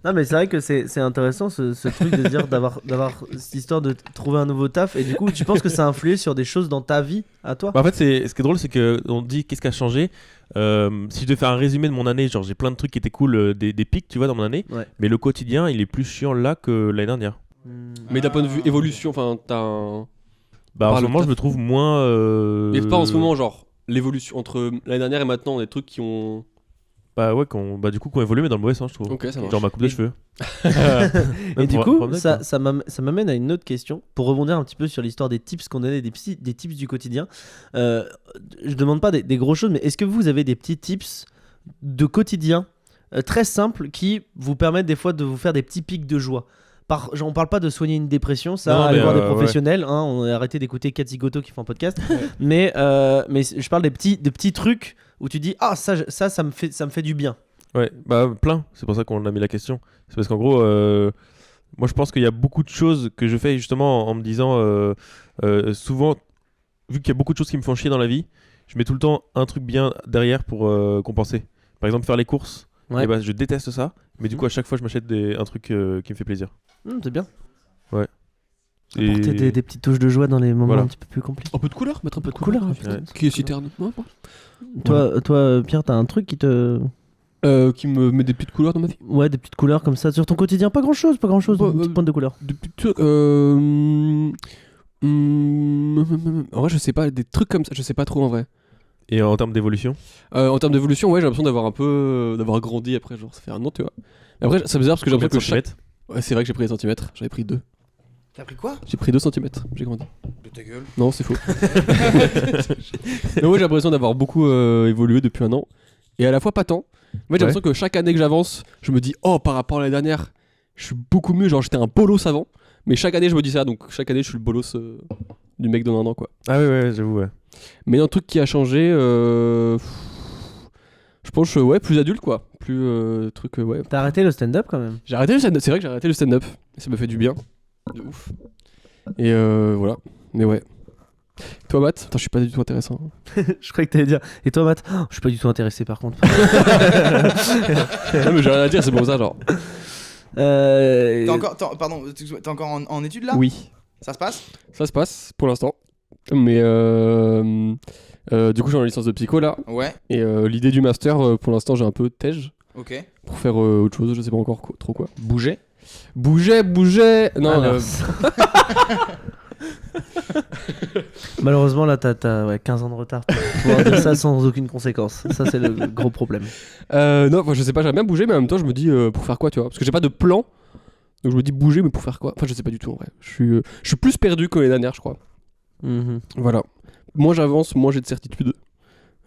Non, mais c'est vrai que c'est intéressant ce truc de dire d'avoir cette histoire de trouver un nouveau taf, et du coup, tu penses que ça a influé sur des choses dans ta vie à toi? Bah, en fait, ce qui est drôle, c'est qu'on dit qu'est-ce qui a changé. Si je devais faire un résumé de mon année, genre j'ai plein de trucs qui étaient cool, des pics, tu vois, dans mon année. Ouais. Mais le quotidien, il est plus chiant là que l'année dernière. Mais d'un point de vue évolution, enfin, t'as un. Bah, en Par ce le moment, taf. je me trouve moins. Mais pas en ce moment, genre l'évolution entre l'année dernière et maintenant, des trucs qui ont. Bah, ouais, du coup, qu'on évolue, mais dans le mauvais sens, je trouve. Ok, ça marche. Genre ma coupe de cheveux. Et du coup, ça ça m'amène à une autre question pour rebondir un petit peu sur l'histoire des tips qu'on donnait, des tips du quotidien. Je demande pas des grosses choses, mais est-ce que vous avez des petits tips de quotidien très simples qui vous permettent des fois de vous faire des petits pics de joie? Genre, on parle pas de soigner une dépression, ça, Non, aller mais voir des ouais. professionnels, hein, on a arrêté d'écouter Cathy Goto qui fait un podcast, mais je parle des petits trucs où tu dis ah ça me fait du bien. Ouais, bah plein, c'est pour ça qu'on a mis la question. C'est parce qu'en gros, moi je pense qu'il y a beaucoup de choses que je fais justement en me disant, souvent, vu qu'il y a beaucoup de choses qui me font chier dans la vie, je mets tout le temps un truc bien derrière pour compenser. Par exemple, faire les courses, Ouais. et bah, je déteste ça, mais du coup à chaque fois je m'achète un truc qui me fait plaisir. C'est bien. Ouais. Apporter des petites touches de joie dans les moments Voilà. un petit peu plus compliqués. Un peu de couleur, mettre un peu de Couleur, couleur. putain. Qui est citerne. Ouais, Toi, Pierre, t'as un truc qui te... qui me met des petites couleurs dans ma vie. Ouais, des petites couleurs comme ça sur ton quotidien. Pas grand chose, une petite pointe de couleur. Des petites trucs. En vrai, je sais pas, des trucs comme ça, je sais pas trop en vrai. Et en termes d'évolution, En termes d'évolution, ouais, j'ai l'impression d'avoir grandi après, genre ça fait un an, tu vois. Mais après, c'est bizarre parce que j'ai l'impression que centimètres. Ouais, c'est vrai que j'ai pris des centimètres, j'avais pris 2. T'as pris quoi? J'ai pris 2 centimètres, j'ai grandi. De ta gueule. Non, c'est faux. Mais ouais, j'ai l'impression d'avoir beaucoup évolué depuis un an. Et à la fois pas tant. En fait, j'ai l'impression que chaque année que j'avance, je me dis, oh, par rapport à l'année dernière, je suis beaucoup mieux. Genre, j'étais un bolos avant. Mais chaque année, je me dis ça. Donc, chaque année, je suis le bolos du mec d'un an, quoi. Ah ouais, j'avoue, ouais. Mais un truc qui a changé, je pense, ouais, plus adulte, quoi. Plus ouais. T'as arrêté le stand-up quand même. J'ai arrêté le stand-up. C'est vrai que j'ai arrêté le stand-up. Et ça me fait du bien. De ouf. Et voilà. Mais ouais. Toi, Matt? Attends, je suis pas du tout intéressant. Je croyais que t'allais dire. Et toi, Matt? Je suis pas du tout intéressé par contre. Non, mais j'ai rien à dire, c'est pour ça, genre. T'es encore, t'es encore en études là? Oui, Ça se passe? ça se passe pour l'instant. Mais du coup, j'ai en licence de psycho là. Ouais, Et l'idée du master, pour l'instant, j'ai un peu tège ok. pour faire autre chose. Je sais pas encore trop quoi. Bouger. Bouger. Non, Alors, malheureusement, là, t'as 15 ans de retard pour pouvoir dire ça sans aucune conséquence. Ça, c'est le gros problème. non, enfin, je sais pas, j'aime bien bouger, mais en même temps, je me dis pour faire quoi, tu vois. Parce que j'ai pas de plan. Donc je me dis bouger, mais pour faire quoi? Enfin, je sais pas du tout en vrai. Je suis plus perdu que les dernières, je crois. Mhm. Voilà. Moins j'avance, moins j'ai de certitude.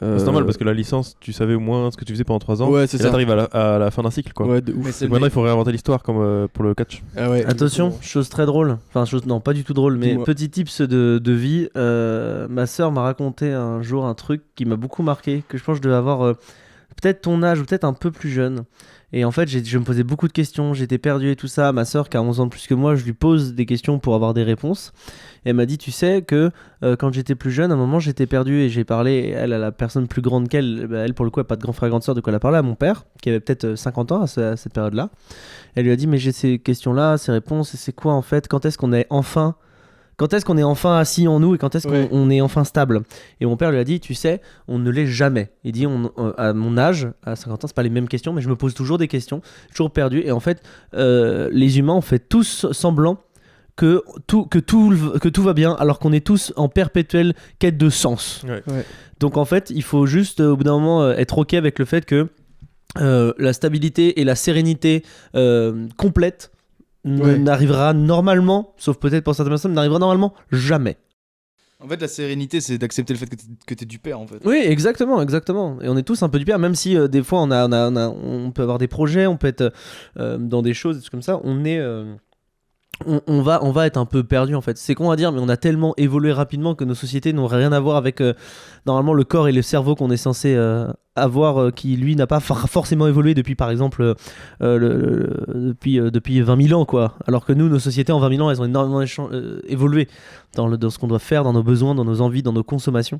C'est normal parce que la licence, tu savais au moins ce que tu faisais pendant 3 ans. Ouais, c'est et là, ça. t'arrives à la fin d'un cycle, quoi. Ouais, de ouf. Mais c'est Donc maintenant, il faut réinventer l'histoire comme pour le catch. Ah ouais, Attention, chose très drôle. Enfin, non, pas du tout drôle, mais Dis-moi. petit tips de vie. Ma sœur m'a raconté un jour un truc qui m'a beaucoup marqué, que je pense que je devais avoir peut-être ton âge ou peut-être un peu plus jeune. Et en fait, je me posais beaucoup de questions, j'étais perdu et tout ça. Ma sœur, qui a 11 ans de plus que moi, je lui pose des questions pour avoir des réponses. Et elle m'a dit, tu sais que quand j'étais plus jeune, à un moment, j'étais perdu et j'ai parlé, elle, à la personne plus grande qu'elle. Elle, pour le coup, elle n'a pas de grand frère, grande sœur, de quoi elle a parlé à mon père, qui avait peut-être 50 ans à cette période-là. Elle lui a dit, mais j'ai ces questions-là, ces réponses, et c'est quoi en fait? Quand est-ce qu'on est enfin assis en nous et quand est-ce qu'on est enfin stable? Et mon père lui a dit, tu sais, on ne l'est jamais. Il dit, à mon âge, à 50 ans, c'est pas les mêmes questions, mais je me pose toujours des questions, toujours perdu. Et en fait, les humains, on fait tous semblant que tout va bien, alors qu'on est tous en perpétuelle quête de sens. Ouais. Donc en fait, il faut juste, au bout d'un moment, être ok avec le fait que la stabilité et la sérénité complète n'arrivera normalement, sauf peut-être pour certaines personnes, n'arrivera normalement jamais. En fait, la sérénité, c'est d'accepter le fait que t'es du père, en fait. Oui, exactement. Et on est tous un peu du père, même si des fois on peut avoir des projets, on peut être dans des choses, des trucs comme ça. On va être un peu perdu en fait. C'est con à dire, mais on a tellement évolué rapidement que nos sociétés n'ont rien à voir avec normalement le corps et le cerveau qu'on est censé avoir, qui lui n'a pas forcément évolué depuis par exemple depuis 20 000 ans quoi. Alors que nous, nos sociétés en 20 000 ans, elles ont énormément évolué dans ce qu'on doit faire, dans nos besoins, dans nos envies, dans nos consommations.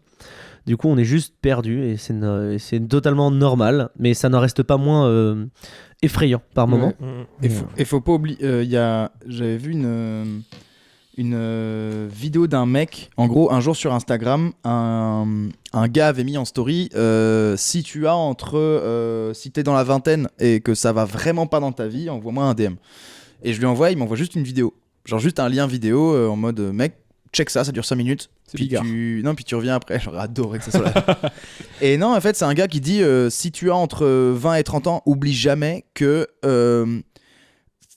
Du coup, on est juste perdu et c'est totalement normal, mais ça n'en reste pas moins effrayant par moment. Et faut pas oublier, j'avais vu une vidéo d'un mec, en gros, un jour sur Instagram, un gars avait mis en story, si tu as si t'es dans la vingtaine et que ça va vraiment pas dans ta vie, envoie-moi un DM. Et je lui envoie, il m'envoie juste une vidéo, genre juste un lien vidéo en mode mec, check ça dure 5 minutes. Puis tu reviens après, j'aurais adoré que ça soit là. Et non, en fait, c'est un gars qui dit si tu as entre 20 et 30 ans, oublie jamais que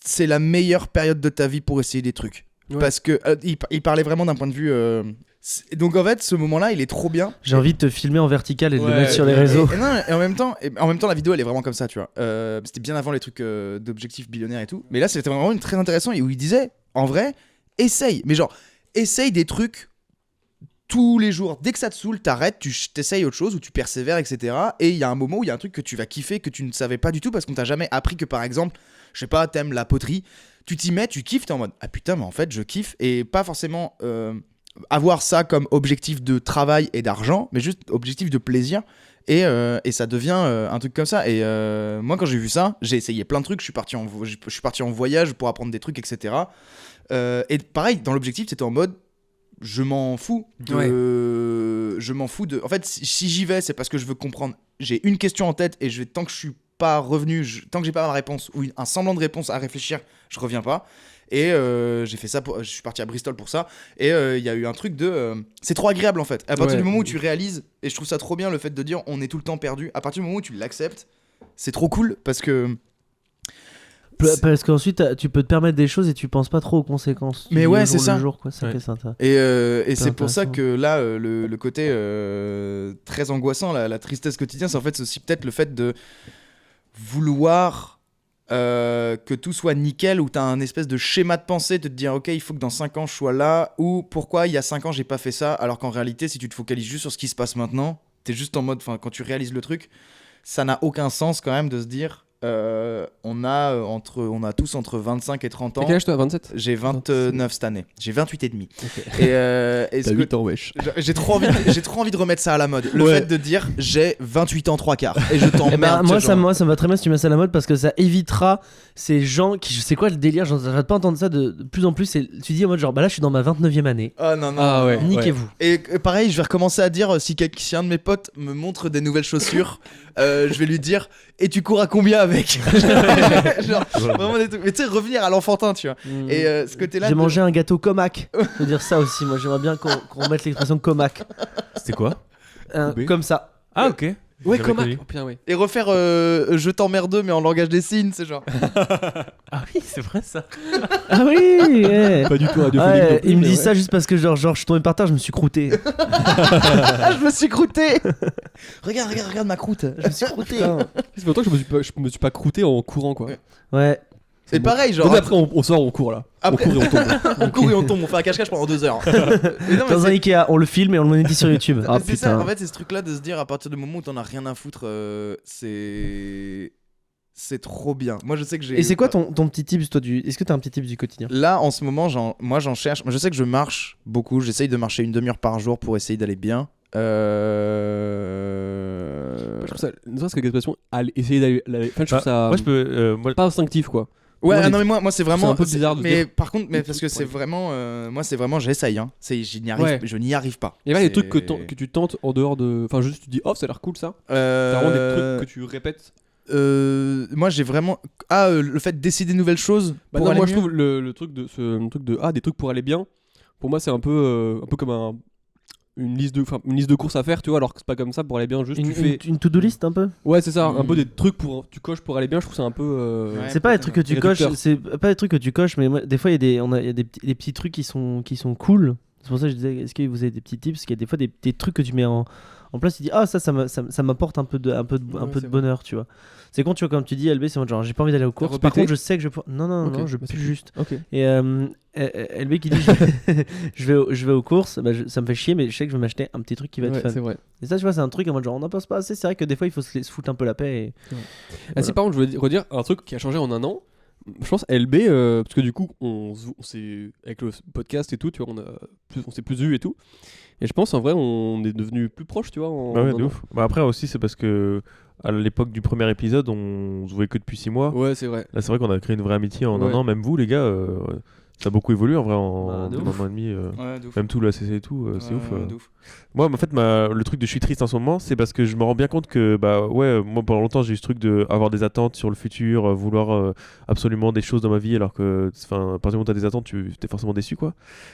c'est la meilleure période de ta vie pour essayer des trucs. Ouais. Parce que il parlait vraiment d'un point de vue. Donc en fait, ce moment-là, il est trop bien. J'ai envie de te filmer en vertical et de le mettre sur les réseaux. Et en même temps, la vidéo, elle est vraiment comme ça, tu vois. C'était bien avant les trucs d'objectifs billionnaires et tout. Mais là, c'était vraiment très intéressant et où il disait, en vrai, essaye. Mais genre, essaye des trucs tous les jours. Dès que ça te saoule, t'arrêtes, tu t'essayes autre chose ou tu persévères, etc. Et il y a un moment où il y a un truc que tu vas kiffer que tu ne savais pas du tout parce qu'on t'a jamais appris que par exemple, je sais pas, t'aimes la poterie. Tu t'y mets, tu kiffes, t'es en mode ah putain, mais en fait, je kiffe. Et pas forcément avoir ça comme objectif de travail et d'argent, mais juste objectif de plaisir. Et ça devient un truc comme ça. Et moi, quand j'ai vu ça, j'ai essayé plein de trucs. Je suis parti en voyage pour apprendre des trucs, etc. Et pareil, dans l'objectif, c'était en mode je m'en fous de. En fait, si j'y vais, c'est parce que je veux comprendre. J'ai une question en tête et tant que je suis pas revenu, tant que j'ai pas ma réponse ou un semblant de réponse à réfléchir, je reviens pas. Et j'ai fait ça, je suis parti à Bristol pour ça. Et il y a eu un truc de. C'est trop agréable en fait. À partir du moment où tu réalises, et je trouve ça trop bien le fait de dire on est tout le temps perdu, à partir du moment où tu l'acceptes, c'est trop cool parce que. Parce qu'ensuite tu peux te permettre des choses et tu penses pas trop aux conséquences. Mais ouais, c'est ça. Jour, quoi. Ça fait ça. Et c'est pour ça que là, le côté très angoissant, la tristesse quotidienne, c'est en fait aussi peut-être le fait de vouloir que tout soit nickel, où t'as un espèce de schéma de pensée, de te dire ok, il faut que dans 5 ans je sois là, ou pourquoi il y a 5 ans j'ai pas fait ça, alors qu'en réalité, si tu te focalises juste sur ce qui se passe maintenant, t'es juste en mode, quand tu réalises le truc, ça n'a aucun sens quand même de se dire on a tous entre 25 et 30 ans. T'as quel âge toi, 27? J'ai 29 cette année. J'ai 28 et demi. Ok. T'as 8 ans, wesh. J'ai trop envie de remettre ça à la mode. Le fait de dire j'ai 28 ans 3 quarts et je t'emmerde. Moi, ça me va très bien si tu mets ça à la mode parce que ça évitera ces gens qui, je sais quoi le délire, j'arrête pas d'entendre ça de plus en plus. Tu dis en mode genre, bah là je suis dans ma 29e année. Ah non. Ah ouais. Niquez-vous. Et pareil, je vais recommencer à dire si un de mes potes me montre des nouvelles chaussures, je vais lui dire et tu cours à combien avec? Genre, vraiment des trucs. Mais tu sais, revenir à l'enfantin, tu vois. Et ce côté-là. J'ai mangé un gâteau Comac. Je veux dire ça aussi. Moi, j'aimerais bien qu'on remette l'expression Comac. C'était quoi? Comme ça. Ah, ok. Ouais, J'avais Comac. connu. Oh, putain, ouais. Et refaire je t'emmerde mais en langage des signes, c'est genre. Ah oui, c'est vrai ça. Ah oui. Ouais. Pas du tout radiophonique. non plus, Il me mais dit ouais. ça juste parce que genre je suis tombé par terre, je me suis croûté. Ah, je me suis croûté. regarde ma croûte. Je me suis croûté. Ça fait longtemps que je me suis pas croûté en courant, quoi. Ouais. C'est pareil, genre. Donc après, on sort, on court là. Après- On court et on tombe. On court et on tombe, on fait un cache-cache pendant 2 heures. Mais non, mais Dans un c'est- Ikea, on le filme et on le monétise sur YouTube. Ah c'est ça, putain. en fait, c'est ce truc-là de se dire à partir du moment où t'en as rien à foutre, c'est trop bien. Moi, je sais que j'ai. Et c'est quoi ton petit tips toi est-ce que t'as un petit tips du quotidien? Là, en ce moment, j'en cherche. Je sais que je marche beaucoup. J'essaye de marcher une demi-heure par jour pour essayer d'aller bien. Je trouve ça, ne serait-ce que l'expression essayer d'aller. Enfin, je trouve ça. Moi, je peux. Moi, Pas instinctif, quoi. Ouais, Moi, non, mais moi c'est vraiment. c'est un peu bizarre de mais dire. par contre, mais des parce trucs, que c'est ouais. vraiment. Moi, c'est vraiment, j'essaye. Hein. Je n'y arrive pas. Il y a pas des C'est- trucs que tu tentes en dehors de. Enfin, juste tu dis, oh, ça a l'air cool ça. T'as vraiment des trucs que tu répètes. Moi, j'ai vraiment. Le fait d'essayer des nouvelles choses. Bah pour non, aller moi je mieux. trouve le truc de des trucs pour aller bien. Pour moi, c'est un peu comme une liste de courses à faire, tu vois, alors que c'est pas comme ça pour aller bien. Juste tu fais. Une to-do list un peu. Ouais, c'est ça. Un peu des trucs tu coches pour aller bien. Je trouve ça un peu. Ouais. C'est pas des trucs que tu coches, réducteur. c'est pas des trucs que tu coches, mais des fois il y a des petits trucs qui sont cool. C'est pour ça que je disais, est-ce que vous avez des petits tips? Parce qu'il y a des fois des trucs que tu mets en place, tu dis ça m'apporte un peu de c'est bonheur, tu vois. C'est con, tu vois, comme tu dis, LB, c'est genre j'ai pas envie d'aller aux courses. Par répété contre, je sais que je non, Ok, je bah, pue c'est juste. Ok. Et LB qui dit je vais aux courses, bah, ça me fait chier, mais je sais que je vais m'acheter un petit truc qui va être Ouais, fun. c'est vrai. Et ça, tu vois, c'est un truc en mode genre on n'en pense pas assez. C'est vrai que des fois il faut se foutre un peu la paix. Ah si, par contre, je voulais redire un truc qui a changé en un an. Je pense LB, parce que du coup, on s'est avec le podcast et tout, tu vois, on s'est plus vu et tout. Et je pense en vrai, on est devenu plus proches, tu vois. Bah ouais, en de un ouf. Bah après aussi, c'est parce que à l'époque du premier épisode, on se voyait que depuis 6 mois. an. Ouais, c'est vrai. Là, c'est vrai qu'on a créé une vraie amitié en Ouais. un an. Même vous, les gars, ça a beaucoup évolué en vrai Bah, en de un ouf. an et demi. Ouais, de ouf. Même tout le ACC et tout, c'est ouf. De ouf. Moi, en fait, le truc de je suis triste en ce moment, c'est parce que je me rends bien compte que, bah ouais, moi pendant longtemps j'ai eu ce truc de avoir des attentes sur le futur, vouloir absolument des choses dans ma vie, alors que, enfin, à partir du moment où t'as des attentes, tu t'es forcément déçu, quoi.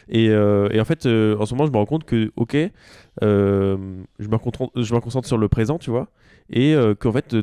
Et en fait, en ce moment, je me rends compte que, ok, je me concentre sur le présent, tu vois, et qu'en fait,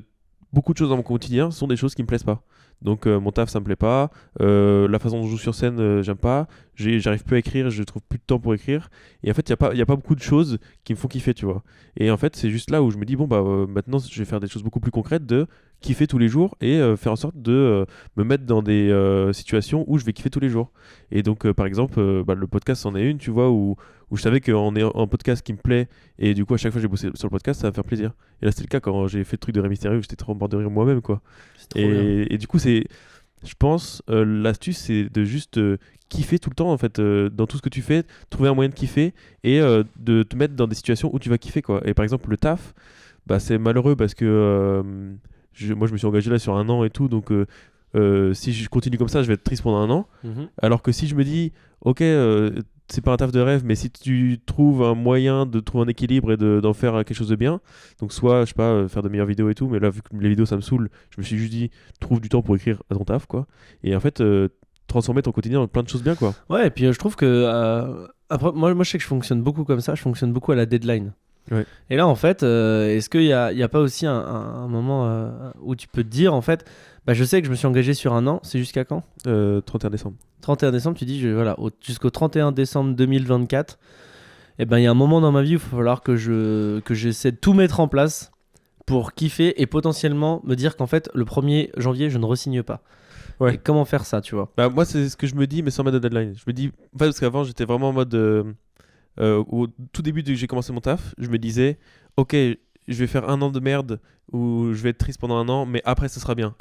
beaucoup de choses dans mon quotidien sont des choses qui me plaisent pas. Donc mon taf ça me plaît pas, la façon dont je joue sur scène j'aime pas, j'arrive plus à écrire, je trouve plus de temps pour écrire, et en fait il y a pas beaucoup de choses qui me font kiffer, tu vois. Et en fait c'est juste là où je me dis bon bah maintenant je vais faire des choses beaucoup plus concrètes, de kiffer tous les jours et faire en sorte de me mettre dans des situations où je vais kiffer tous les jours. Et donc par exemple le podcast c'en est une, tu vois, où je savais qu'on est un podcast qui me plaît, et du coup à chaque fois que j'ai bossé sur le podcast ça va faire plaisir. Et là c'était le cas quand j'ai fait le truc de Ré Mystérieux, j'étais trop mort de rire moi-même, quoi. Et du coup c'est, je pense, l'astuce c'est de juste kiffer tout le temps en fait, dans tout ce que tu fais, trouver un moyen de kiffer et de te mettre dans des situations où tu vas kiffer, quoi. Et par exemple le taf, bah c'est malheureux parce que moi je me suis engagé là sur 1 an et tout, donc si je continue comme ça je vais être triste pendant 1 an. Alors que si je me dis ok, c'est pas un taf de rêve, mais si tu trouves un moyen de trouver un équilibre et d'en faire quelque chose de bien, donc soit, je sais pas, faire de meilleures vidéos et tout, mais là, vu que les vidéos ça me saoule, je me suis juste dit, trouve du temps pour écrire à ton taf, quoi. Et en fait, transformer ton quotidien en plein de choses bien, quoi. Ouais, et puis je trouve que après, moi je sais que je fonctionne beaucoup comme ça, je fonctionne beaucoup à la deadline. Ouais. Et là en fait, est-ce qu'il y a pas aussi un moment où tu peux te dire en fait, bah, je sais que je me suis engagé sur 1 an, c'est jusqu'à quand? 31 décembre. 31 décembre, tu dis voilà, jusqu'au 31 décembre 2024, et ben il y a un moment dans ma vie où il va falloir que j'essaie de tout mettre en place pour kiffer et potentiellement me dire qu'en fait le 1er janvier je ne re-signe pas. Ouais. Et comment faire ça, tu vois? Bah moi c'est ce que je me dis, mais sans mettre de deadline. Je me dis, en fait, parce qu'avant j'étais vraiment en mode au tout début que j'ai commencé mon taf, je me disais ok, je vais faire 1 an de merde où je vais être triste pendant 1 an, mais après ce sera bien.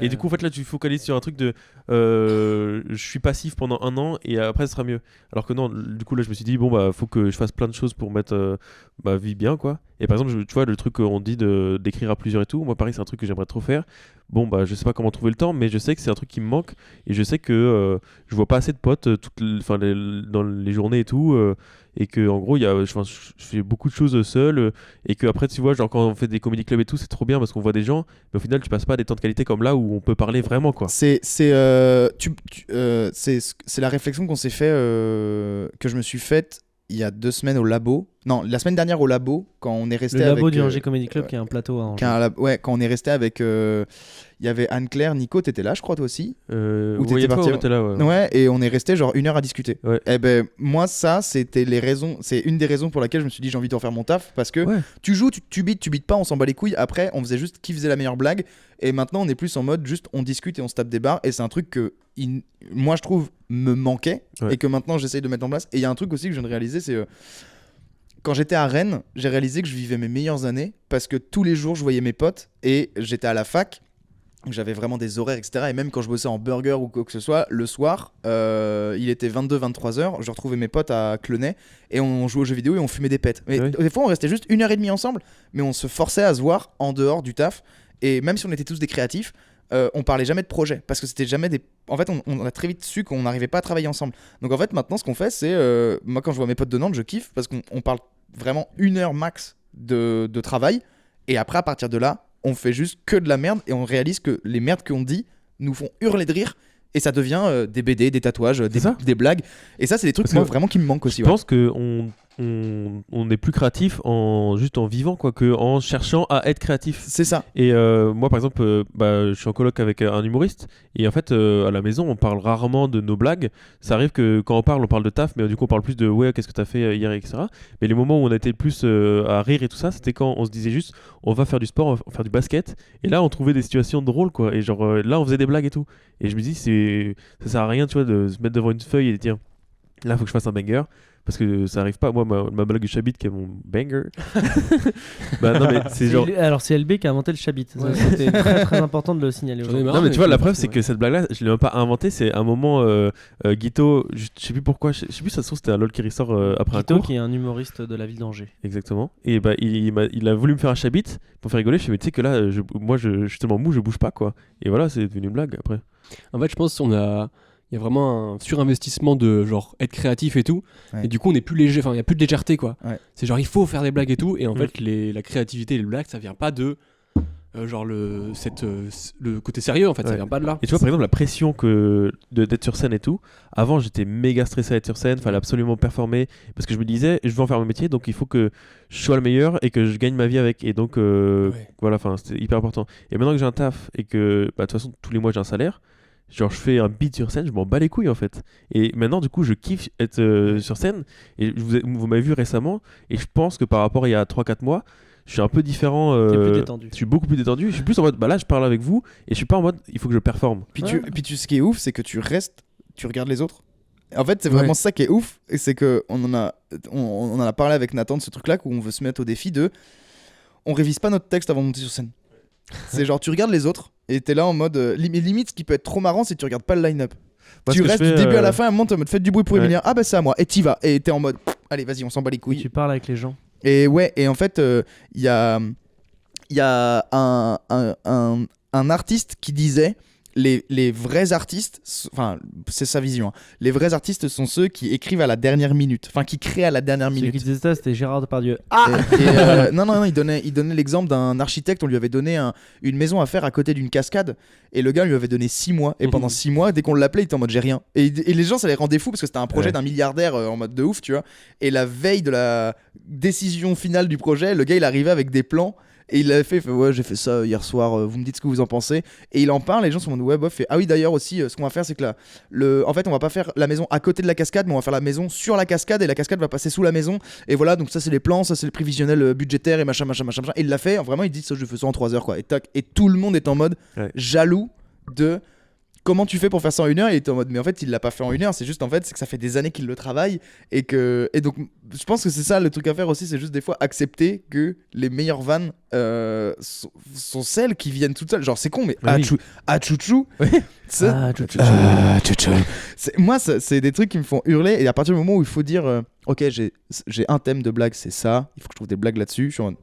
Et du coup, en fait, là, tu focalises sur un truc de je suis passif pendant 1 an et après ce sera mieux. Alors que non, du coup, là, je me suis dit, bon, bah, faut que je fasse plein de choses pour mettre ma vie bien, quoi. Et par exemple, tu vois, le truc qu'on dit d'écrire à plusieurs et tout, moi, pareil, c'est un truc que j'aimerais trop faire. Bon, bah, je sais pas comment trouver le temps, mais je sais que c'est un truc qui me manque et je sais que je vois pas assez de potes dans les journées et tout. Et que en gros je fais beaucoup de choses seul et que après tu vois genre quand on fait des comedy clubs et tout c'est trop bien parce qu'on voit des gens mais au final tu passes pas des temps de qualité comme là où on peut parler vraiment quoi. C'est la réflexion qu'on s'est fait que je me suis faite il y a 2 semaines au labo. Non, la semaine dernière au labo quand on est resté le avec labo du Angers Comedy Club qui est un plateau à Angers. Quand on est resté avec il y avait Anne-Claire, Nico, t'étais là je crois toi aussi. Ou t'étais parti. On était là ouais, et on est resté genre 1 heure à discuter. Ouais. Et ben moi ça c'était c'est une des raisons pour laquelle je me suis dit j'ai envie de refaire mon taf parce que tu joues, tu bites pas, on s'en bat les couilles. Après on faisait juste qui faisait la meilleure blague et maintenant on est plus en mode juste on discute et on se tape des barres et c'est un truc que moi je trouve me manquait et que maintenant j'essaye de mettre en place. Et il y a un truc aussi que je viens de réaliser, c'est quand j'étais à Rennes, j'ai réalisé que je vivais mes meilleures années parce que tous les jours je voyais mes potes et j'étais à la fac. J'avais vraiment des horaires, etc. Et même quand je bossais en burger ou quoi que ce soit, le soir, il était 22-23h, je retrouvais mes potes à Clenay et on jouait aux jeux vidéo et on fumait des pètes. Mais des fois, on restait juste 1h30 ensemble, mais on se forçait à se voir en dehors du taf. Et même si on était tous des créatifs, on parlait jamais de projet parce que c'était jamais des. En fait, on a très vite su qu'on n'arrivait pas à travailler ensemble. Donc en fait, maintenant, ce qu'on fait, c'est. Moi, quand je vois mes potes de Nantes, je kiffe parce qu'on parle vraiment 1 heure max de travail. Et après, à partir de là, on fait juste que de la merde et on réalise que les merdes qu'on dit nous font hurler de rire et ça devient des BD, des tatouages, des blagues. Et ça, c'est des trucs moi, vraiment qui me manquent aussi. Je pense qu'on on est plus créatif juste en vivant quoi, que en cherchant à être créatif. C'est ça. Et moi par exemple, je suis en coloc avec un humoriste et en fait à la maison on parle rarement de nos blagues. Ça arrive que quand on parle de taf, mais du coup on parle plus de ouais qu'est-ce que t'as fait hier etc. Mais les moments où on a été plus à rire et tout ça, c'était quand on se disait juste on va faire du sport, on va faire du basket. Et là on trouvait des situations drôles quoi. Et genre là on faisait des blagues et tout. Et je me dis ça sert à rien tu vois de se mettre devant une feuille et de dire là faut que je fasse un banger. Parce que ça arrive pas, moi ma blague du chabit qui est mon banger. Bah non mais c'est genre. Alors c'est LB qui a inventé le chabit. Ouais. C'était très très important de le signaler aujourd'hui. Non mais tu vois la preuve c'est que cette blague là je l'ai même pas inventée, c'est un moment Guito, je sais plus pourquoi, je sais plus ça se trouve c'était un LOL qui ressort après Guito, un cours. qui est un humoriste de la ville d'Angers. Exactement. Et bah il a voulu me faire un chabit pour faire rigoler, je fais mais tu sais que là je suis tellement mou je bouge pas quoi. Et voilà c'est devenu une blague après. En fait je pense qu'on a. Il y a vraiment un surinvestissement de genre être créatif et tout, et du coup on est plus léger, enfin il y a plus de légèreté quoi. C'est genre il faut faire des blagues et tout, et en fait la créativité et les blagues ça vient pas de genre le côté sérieux en fait, ça vient pas de là. Et tu vois par exemple la pression d'être sur scène et tout, avant j'étais méga stressé à être sur scène, fallait absolument performer parce que je me disais je veux en faire mon métier donc il faut que je sois le meilleur et que je gagne ma vie avec, et donc voilà, enfin c'était hyper important. Et maintenant que j'ai un taf et que de toute façon tous les mois j'ai un salaire, genre je fais un beat sur scène, je m'en bats les couilles en fait. Et maintenant du coup je kiffe être sur scène. Et vous m'avez vu récemment, et je pense que par rapport à il y a 3-4 mois, je suis un peu différent. T'es plus détendu. Je suis beaucoup plus détendu. Je suis plus en mode là je parle avec vous et je suis pas en mode il faut que je performe. Puis ce qui est ouf c'est que tu regardes les autres. En fait c'est vraiment ça qui est ouf, et c'est que on en a parlé avec Nathan de ce truc là où on veut se mettre au défi de on révise pas notre texte avant de monter sur scène. C'est genre tu regardes les autres et t'es là en mode limite ce qui peut être trop marrant c'est que tu regardes pas le line-up. Tu restes du début à la fin, à un moment t'es en mode faites du bruit pour Emilien, ah bah c'est à moi, et t'y vas, et t'es en mode allez vas-y on s'en bat les couilles. Tu parles avec les gens. Et ouais, et en fait il y a un artiste qui disait les vrais artistes, enfin c'est sa vision, hein. Les vrais artistes sont ceux qui écrivent à la dernière minute, enfin qui créent à la dernière minute. Celui qui disait ça c'était Gérard Depardieu. Non, il donnait l'exemple d'un architecte, on lui avait donné une maison à faire à côté d'une cascade, et le gars lui avait donné 6 mois, et pendant 6 mois dès qu'on l'appelait il était en mode j'ai rien, et les gens ça les rendait fous parce que c'était un projet d'un milliardaire en mode de ouf tu vois, et la veille de la décision finale du projet le gars il arrivait avec des plans. Et il avait fait ouais j'ai fait ça hier soir, vous me dites ce que vous en pensez. Et il en parle, les gens sont en mode ouais bof. Ah oui d'ailleurs aussi ce qu'on va faire c'est que en fait on va pas faire la maison à côté de la cascade, mais on va faire la maison sur la cascade, et la cascade va passer sous la maison. Et voilà, donc ça c'est les plans, ça c'est le prévisionnel budgétaire et machin. Et il l'a fait, vraiment il dit ça je fais ça en 3 heures quoi. Et tac, et tout le monde est en mode jaloux de comment tu fais pour faire ça en 1 heure? Et il était en mode, mais en fait, il l'a pas fait en 1 heure, c'est juste en fait, c'est que ça fait des années qu'il le travaille et donc, je pense que c'est ça le truc à faire aussi, c'est juste des fois accepter que les meilleures vannes sont celles qui viennent toutes seules. Genre, c'est con, mais Achouchou, moi, c'est des trucs qui me font hurler et à partir du moment où il faut dire, ok, j'ai un thème de blague, c'est ça, il faut que je trouve des blagues là-dessus, je suis en...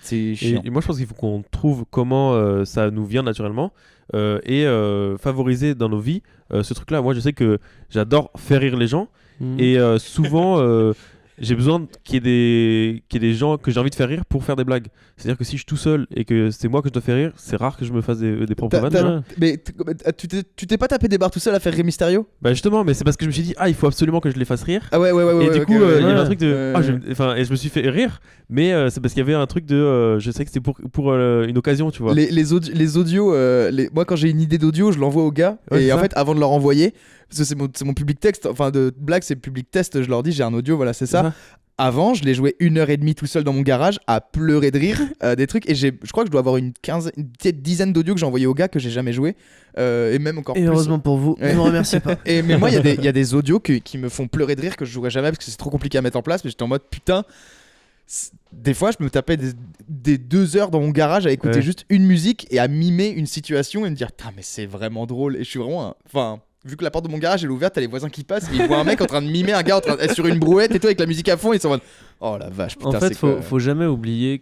C'est chiant. Et moi, je pense qu'il faut qu'on trouve comment ça nous vient naturellement et favoriser dans nos vies ce truc-là. Moi, je sais que j'adore faire rire les gens et souvent, j'ai besoin qu'il y ait des gens que j'ai envie de faire rire pour faire des blagues. C'est-à-dire que si je suis tout seul et que c'est moi que je dois faire rire, c'est rare que je me fasse des propres vannes. Mais tu t'es pas tapé des barres tout seul à faire Ré Mysterio? Bah justement, mais c'est parce que je me suis dit, il faut absolument que je les fasse rire. Ah ouais. Et du coup, il y avait un truc de... ouais. et je me suis fait rire, mais c'est parce qu'il y avait un truc de... je sais que c'était pour une occasion, tu vois. Les audios, moi quand j'ai une idée d'audio, je l'envoie aux gars. Et en fait, avant de leur envoyer, parce que c'est mon public texte, enfin de blague, c'est public test, je leur dis j'ai un audio, voilà, c'est ça. Avant, je l'ai joué 1h30 tout seul dans mon garage à pleurer de rire des trucs. Et je crois que je dois avoir une dizaine d'audios que j'ai envoyé aux gars que j'ai jamais joué. Et même encore plus. Heureusement pour vous, ne me remerciez pas. Mais moi, il y a des audios qui me font pleurer de rire que je jouerai jamais parce que c'est trop compliqué à mettre en place. Mais j'étais en mode putain. Des fois, je me tapais des 2 heures dans mon garage à écouter juste une musique et à mimer une situation et me dire, mais c'est vraiment drôle. Et je suis vraiment. Enfin. Vu que la porte de mon garage elle est ouverte, t'as les voisins qui passent et ils voient un mec en train de mimer un gars sur une brouette et tout avec la musique à fond, ils sont en mode oh la vache, putain. En fait, faut jamais oublier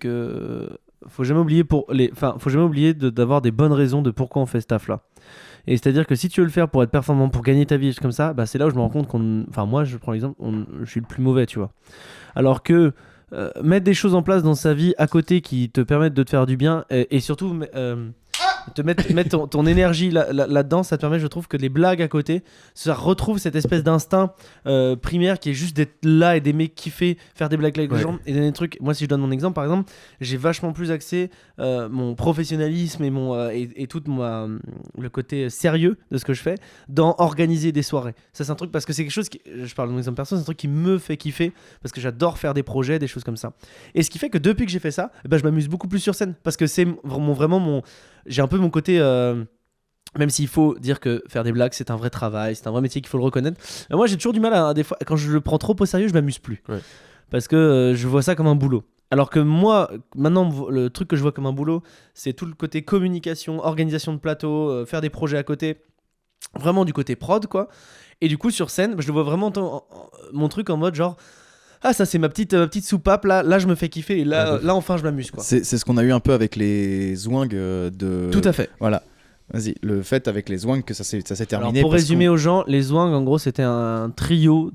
d'avoir des bonnes raisons de pourquoi on fait ce taf là. Et c'est-à-dire que si tu veux le faire pour être performant, pour gagner ta vie comme ça, c'est là où je me rends compte moi je prends l'exemple, je suis le plus mauvais, tu vois. Alors que mettre des choses en place dans sa vie à côté qui te permettent de te faire du bien et surtout mettre ton énergie là-dedans, ça te permet, je trouve, que les blagues à côté, ça retrouve cette espèce d'instinct primaire qui est juste d'être là et d'aimer kiffer, faire des blagues avec les gens et donner des trucs. Moi, si je donne mon exemple, par exemple, j'ai vachement plus axé mon professionnalisme et tout le côté sérieux de ce que je fais dans organiser des soirées. Ça, c'est un truc parce que c'est quelque chose je parle de mon exemple perso, c'est un truc qui me fait kiffer parce que j'adore faire des projets, des choses comme ça. Et ce qui fait que depuis que j'ai fait ça, je m'amuse beaucoup plus sur scène parce que c'est vraiment j'ai un peu mon côté même s'il faut dire que faire des blagues c'est un vrai travail, c'est un vrai métier qu'il faut le reconnaître, moi j'ai toujours du mal à des fois quand je le prends trop au sérieux, je m'amuse plus parce que je vois ça comme un boulot. Alors que moi maintenant le truc que je vois comme un boulot, c'est tout le côté communication, organisation de plateau, faire des projets à côté, vraiment du côté prod quoi. Et du coup sur scène je le vois vraiment mon truc en mode genre ça c'est ma petite soupape là je me fais kiffer et là enfin je m'amuse quoi. C'est ce qu'on a eu un peu avec les Zwang de... Tout à fait. Voilà. Vas-y, le fait avec les Zwang que ça s'est terminé. Alors pour résumer aux gens, les Zwang en gros c'était un trio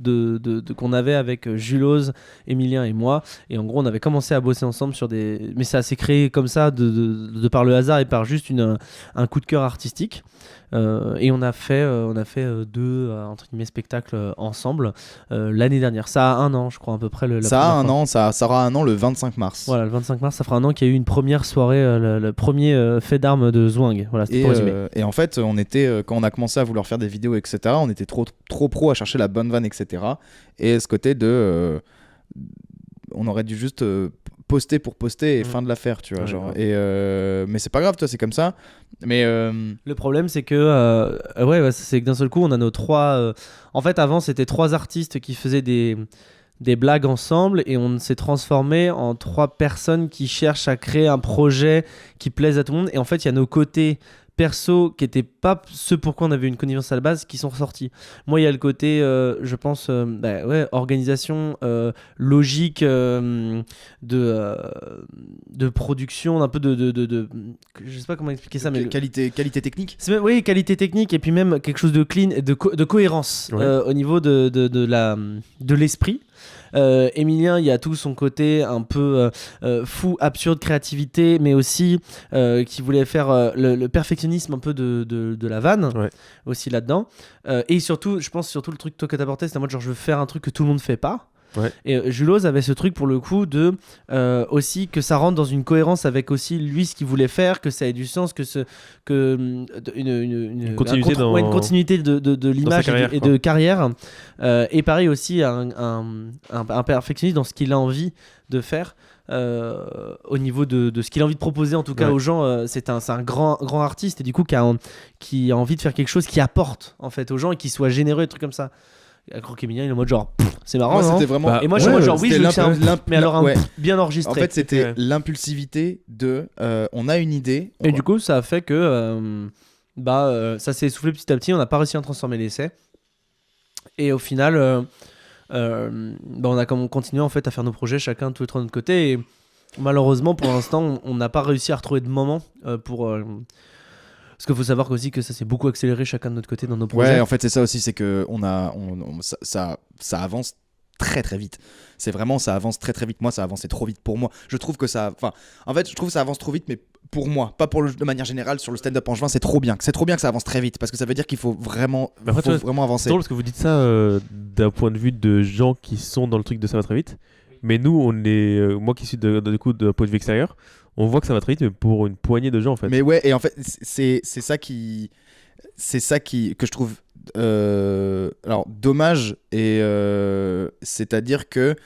qu'on avait avec Julos, Emilien et moi, et en gros on avait commencé à bosser ensemble sur mais ça s'est créé comme ça de par le hasard et par juste un coup de cœur artistique. Et on a fait 2 entre guillemets spectacles ensemble l'année dernière. Ça a 1 an je crois à peu près. Ça a 1 an, ça aura 1 an le 25 mars. Voilà, le 25 mars ça fera 1 an qu'il y a eu une première soirée, le premier fait d'armes de Zwang. Voilà, c'était pour résumer. Et en fait on était quand on a commencé à vouloir faire des vidéos etc, on était trop pro à chercher la bonne vanne etc. Et ce côté de on aurait dû juste poster pour poster et fin de l'affaire, tu vois, genre. Et mais c'est pas grave, toi, c'est comme ça. Mais le problème, c'est que c'est que d'un seul coup, on a nos 3. En fait, avant, c'était 3 artistes qui faisaient des blagues ensemble et on s'est transformé en 3 personnes qui cherchent à créer un projet qui plaise à tout le monde. Et en fait, il y a nos côtés perso qui n'étaient pas ce pourquoi on avait une connivence à la base qui sont ressortis. Moi il y a le côté je pense organisation, logique de production, un peu de je sais pas comment expliquer ça, mais qualité technique. Oui, qualité technique et puis même quelque chose de clean et de cohérence au niveau de l'esprit. Emilien, il y a tout son côté un peu fou, absurde, créativité, mais aussi qui voulait faire le perfectionnisme un peu de la vanne aussi là-dedans. Et surtout, je pense surtout le truc toi que t'apportais, c'est en mode genre je veux faire un truc que tout le monde fait pas. Et Julos avait ce truc pour le coup de aussi que ça rentre dans une cohérence avec aussi lui ce qu'il voulait faire, que ça ait du sens, une continuité de l'image et de carrière. Et pareil aussi un perfectionniste dans ce qu'il a envie de faire. au niveau de ce qu'il a envie de proposer en tout cas aux gens. C'est un grand artiste et du coup qui a envie de faire quelque chose qui apporte en fait aux gens et qui soit généreux, des trucs comme ça. Croque-Emilien, il est en mode genre c'est marrant. Moi, non c'était vraiment. Et moi je suis en mode genre oui, je veux que ça mais alors bien enregistré. En fait, c'était l'impulsivité de on a une idée. Et du coup, ça a fait que ça s'est essoufflé petit à petit. On n'a pas réussi à transformer l'essai. Et au final, on a continué en fait à faire nos projets chacun tous les trois de notre côté. Et malheureusement, pour l'instant, on n'a pas réussi à retrouver de moment pour. Parce qu'il faut savoir aussi que ça s'est beaucoup accéléré chacun de notre côté dans nos projets. Ouais, en fait, c'est ça aussi, c'est que ça avance très très vite. C'est vraiment, ça avance très très vite. Moi, ça a avancé trop vite pour moi. Je trouve que ça avance trop vite, mais pour moi, pas de manière générale sur le stand-up angevin, c'est trop bien que ça avance très vite parce que ça veut dire qu'il faut vraiment, vraiment avancer. C'est drôle parce que vous dites ça d'un point de vue de gens qui sont dans le truc de ça va très vite. Mais nous, on est, moi qui suis d'un point de vue extérieur, on voit que ça va très vite, mais pour une poignée de gens en fait. Mais ouais, et en fait, c'est ça que je trouve alors dommage, et c'est-à-dire que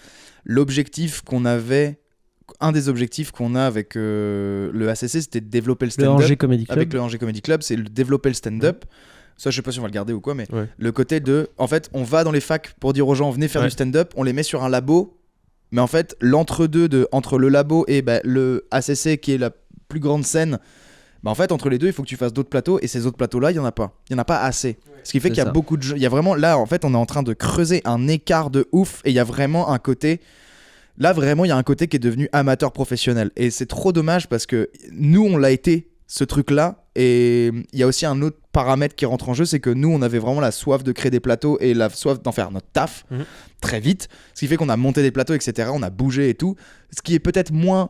un des objectifs qu'on a avec le ACC, c'était de développer le stand-up. Le Angers Comedy Club. Avec le Angers Comedy Club, c'est de développer le stand-up. Ça, je sais pas si on va le garder ou quoi, mais le côté de, en fait, on va dans les facs pour dire aux gens venez faire du stand-up, on les met sur un labo. Mais en fait, l'entre-deux entre le labo et le ACC qui est la plus grande scène, en fait, entre les deux, il faut que tu fasses d'autres plateaux. Et ces autres plateaux-là, il n'y en a pas. Il n'y en a pas assez. Ce qui fait qu'il y a beaucoup de gens. Il y a vraiment, là, en fait, on est en train de creuser un écart de ouf. Et il y a vraiment un côté. Là, vraiment, il y a un côté qui est devenu amateur professionnel. Et c'est trop dommage parce que nous, on l'a été, ce truc-là. Et il y a aussi un autre paramètre qui rentre en jeu, c'est que nous, on avait vraiment la soif de créer des plateaux et la soif d'en faire notre taf très vite. Ce qui fait qu'on a monté des plateaux, etc. On a bougé et tout. Ce qui est peut-être moins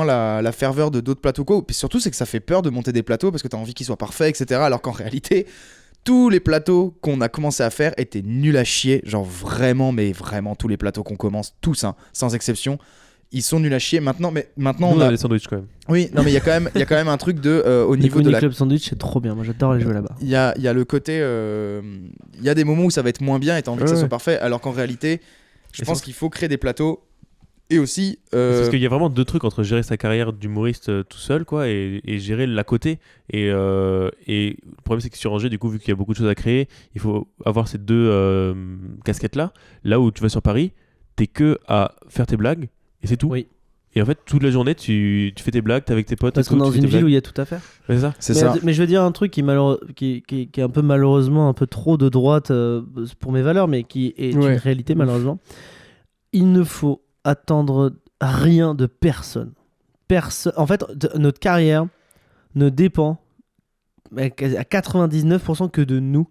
la ferveur de d'autres plateaux. Puis surtout, c'est que ça fait peur de monter des plateaux parce que tu as envie qu'ils soient parfaits, etc. Alors qu'en réalité, tous les plateaux qu'on a commencé à faire étaient nuls à chier. Genre vraiment, mais vraiment, tous les plateaux qu'on commence, tous, hein, sans exception. Ils sont nuls à chier. Maintenant, on a des sandwichs quand même. Oui, non, mais il y a quand même un truc de au niveau de la Club Sandwich, c'est trop bien. Moi, j'adore aller jouer là-bas. Il y a le côté, il y a des moments où ça va être moins bien et t'as envie que ça soit parfait, alors qu'en réalité, je pense qu'il faut créer des plateaux et aussi. Parce qu'il y a vraiment deux trucs entre gérer sa carrière d'humoriste tout seul, quoi, et gérer l'à côté. Et le problème, c'est que sur Angers, du coup, vu qu'il y a beaucoup de choses à créer, il faut avoir ces deux casquettes-là. Là où tu vas sur Paris, t'es que à faire tes blagues. Et c'est tout. Oui. Et en fait, toute la journée, tu fais tes blagues, t'es avec tes potes. Parce qu'on est dans une ville où il y a tout à faire. C'est ça. Mais je veux dire un truc qui est un peu malheureusement un peu trop de droite pour mes valeurs, mais qui est une réalité malheureusement. Il ne faut attendre rien de personne. En fait, notre carrière ne dépend à 99% que de nous.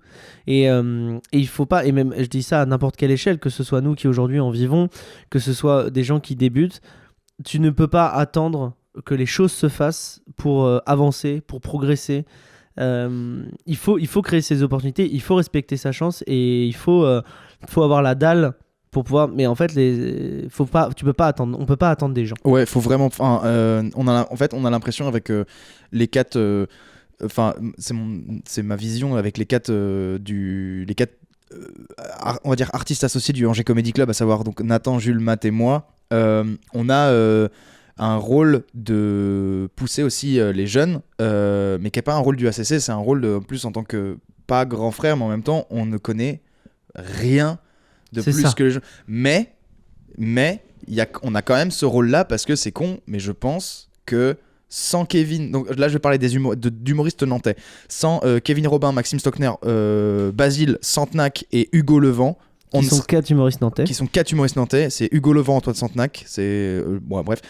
Et il faut pas, et même je dis ça à n'importe quelle échelle, que ce soit nous qui aujourd'hui en vivons, que ce soit des gens qui débutent, tu ne peux pas attendre que les choses se fassent pour avancer, pour progresser. Il faut créer ses opportunités, il faut respecter sa chance et il faut avoir la dalle pour pouvoir. Mais en fait, tu peux pas attendre. On peut pas attendre des gens. Ouais, faut vraiment. On a l'impression avec les quatre. C'est ma vision avec les quatre on va dire artistes associés du Angers Comedy Club, à savoir donc Nathan, Jules, Matt et moi. On a un rôle de pousser aussi les jeunes, mais qui n'est pas un rôle du ACC, c'est un rôle en plus en tant que pas grand frère, mais en même temps on ne connaît rien de plus que les jeunes. Mais on a quand même ce rôle-là parce que c'est con, mais je pense que sans Kevin, donc là je vais parler d'humoristes nantais, sans Kevin Robin, Maxime Stockner, Basile, Santenac et Hugo Levent, qui sont 4 humoristes nantais. C'est Hugo Levent, Antoine Santenac, c'est bref.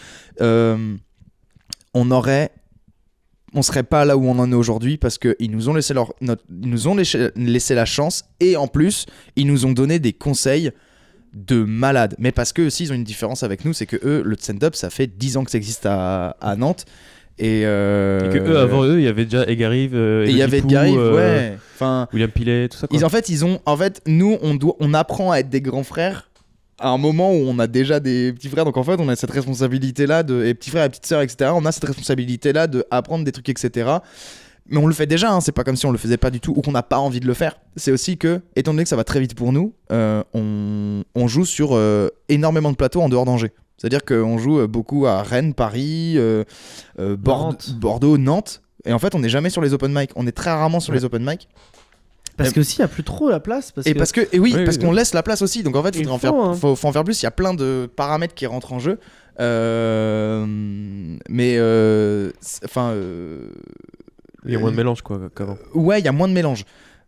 On serait pas là où on en est aujourd'hui parce qu'ils nous ont laissé la chance et en plus ils nous ont donné des conseils de malades. Mais parce que aussi ils ont une différence avec nous, c'est que eux, le stand-up, ça fait 10 ans que ça existe à Nantes. Et que eux, avant eux, il y avait déjà Egarive, il y avait Egarive, ouais. Enfin, William Pilet, tout ça. Quoi. En fait, nous, on apprend à être des grands frères à un moment où on a déjà des petits frères. Donc en fait, on a cette responsabilité-là et petits frères et petites sœurs, etc. On a cette responsabilité-là de apprendre des trucs, etc. Mais on le fait déjà, hein. C'est pas comme si on le faisait pas du tout ou qu'on n'a pas envie de le faire. C'est aussi que, étant donné que ça va très vite pour nous, on joue sur énormément de plateaux en dehors d'Angers. C'est-à-dire qu'on joue beaucoup à Rennes, Paris, Bordeaux, Nantes. Et en fait, on n'est jamais sur les open mic. On est très rarement sur les open mic. Parce que aussi, il n'y a plus trop la place. Parce qu'on laisse la place aussi. Donc en fait, faut en faire plus. Il y a plein de paramètres qui rentrent en jeu. Mais il y a moins de mélange quoi qu'avant. Ouais, il y a moins de mélange.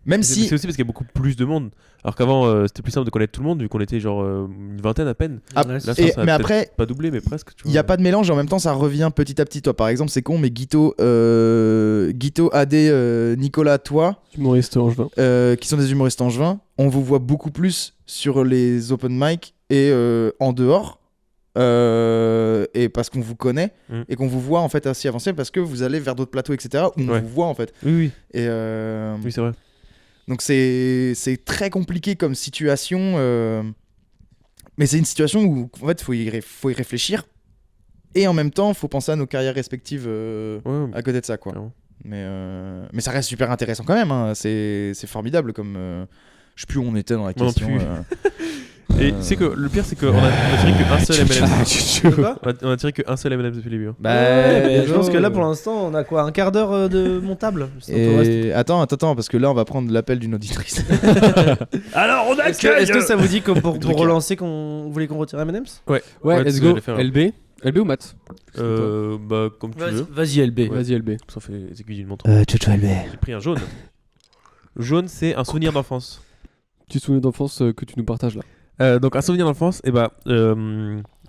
Même si c'est aussi parce qu'il y a beaucoup plus de monde. Alors qu'avant c'était plus simple de connaître tout le monde vu qu'on était genre une vingtaine à peine. Là, mais après, pas doublé mais presque. Il y a pas de mélange et en même temps ça revient petit à petit. Toi par exemple c'est con mais Guito, AD, Nicolas, toi, humoristes angevins, qui sont des humoristes angevins, on vous voit beaucoup plus sur les open mic et en dehors. Et parce qu'on vous connaît et qu'on vous voit en fait assez avancé parce que vous allez vers d'autres plateaux etc où on vous voit en fait. Oui. Et oui c'est vrai. Donc c'est très compliqué comme situation, mais c'est une situation où en fait faut y réfléchir et en même temps faut penser à nos carrières respectives à côté de ça quoi. Mais ça reste super intéressant quand même. Hein. C'est formidable comme je sais plus où on était dans la question. Et c'est que le pire c'est qu'on a tiré qu'un seul M&M's. On a tiré qu'un seul M&M's depuis le début. Je pense que là pour l'instant on a quoi, un quart d'heure de montable. Et attends parce que là on va prendre l'appel d'une auditrice. Alors on accueille. Est-ce que ça vous dit que pour relancer vous voulez qu'on retire M&M's? Ouais, let's go. LB ou Matt? Bah comme tu veux. Vas-y LB. Vas-y LB. Ça fait les aiguilles d'une montre. Tuto LB. J'ai pris un jaune. Jaune c'est un souvenir d'enfance. Petit souvenir d'enfance que tu nous partages là. Donc un souvenir d'enfance, moi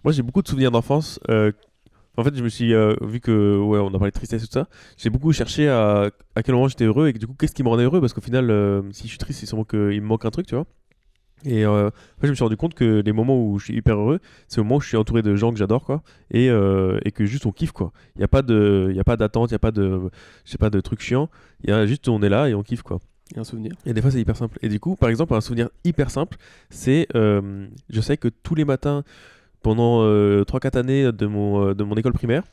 j'ai beaucoup de souvenirs d'enfance. En fait je me suis vu que on a parlé de tristesse et tout ça, j'ai beaucoup cherché à quel moment j'étais heureux et du coup qu'est-ce qui me rendait heureux parce qu'au final si je suis triste c'est sûrement qu'il me manque un truc tu vois. Et en fait, je me suis rendu compte que les moments où je suis hyper heureux c'est au moment où je suis entouré de gens que j'adore quoi et que juste on kiffe quoi. Il y a pas d'attente, il y a pas de trucs chiants, il y a juste on est là et on kiffe quoi. Et un souvenir. Et des fois c'est hyper simple. Et du coup, par exemple, un souvenir hyper simple, c'est je sais que tous les matins pendant 3-4 années de mon école primaire,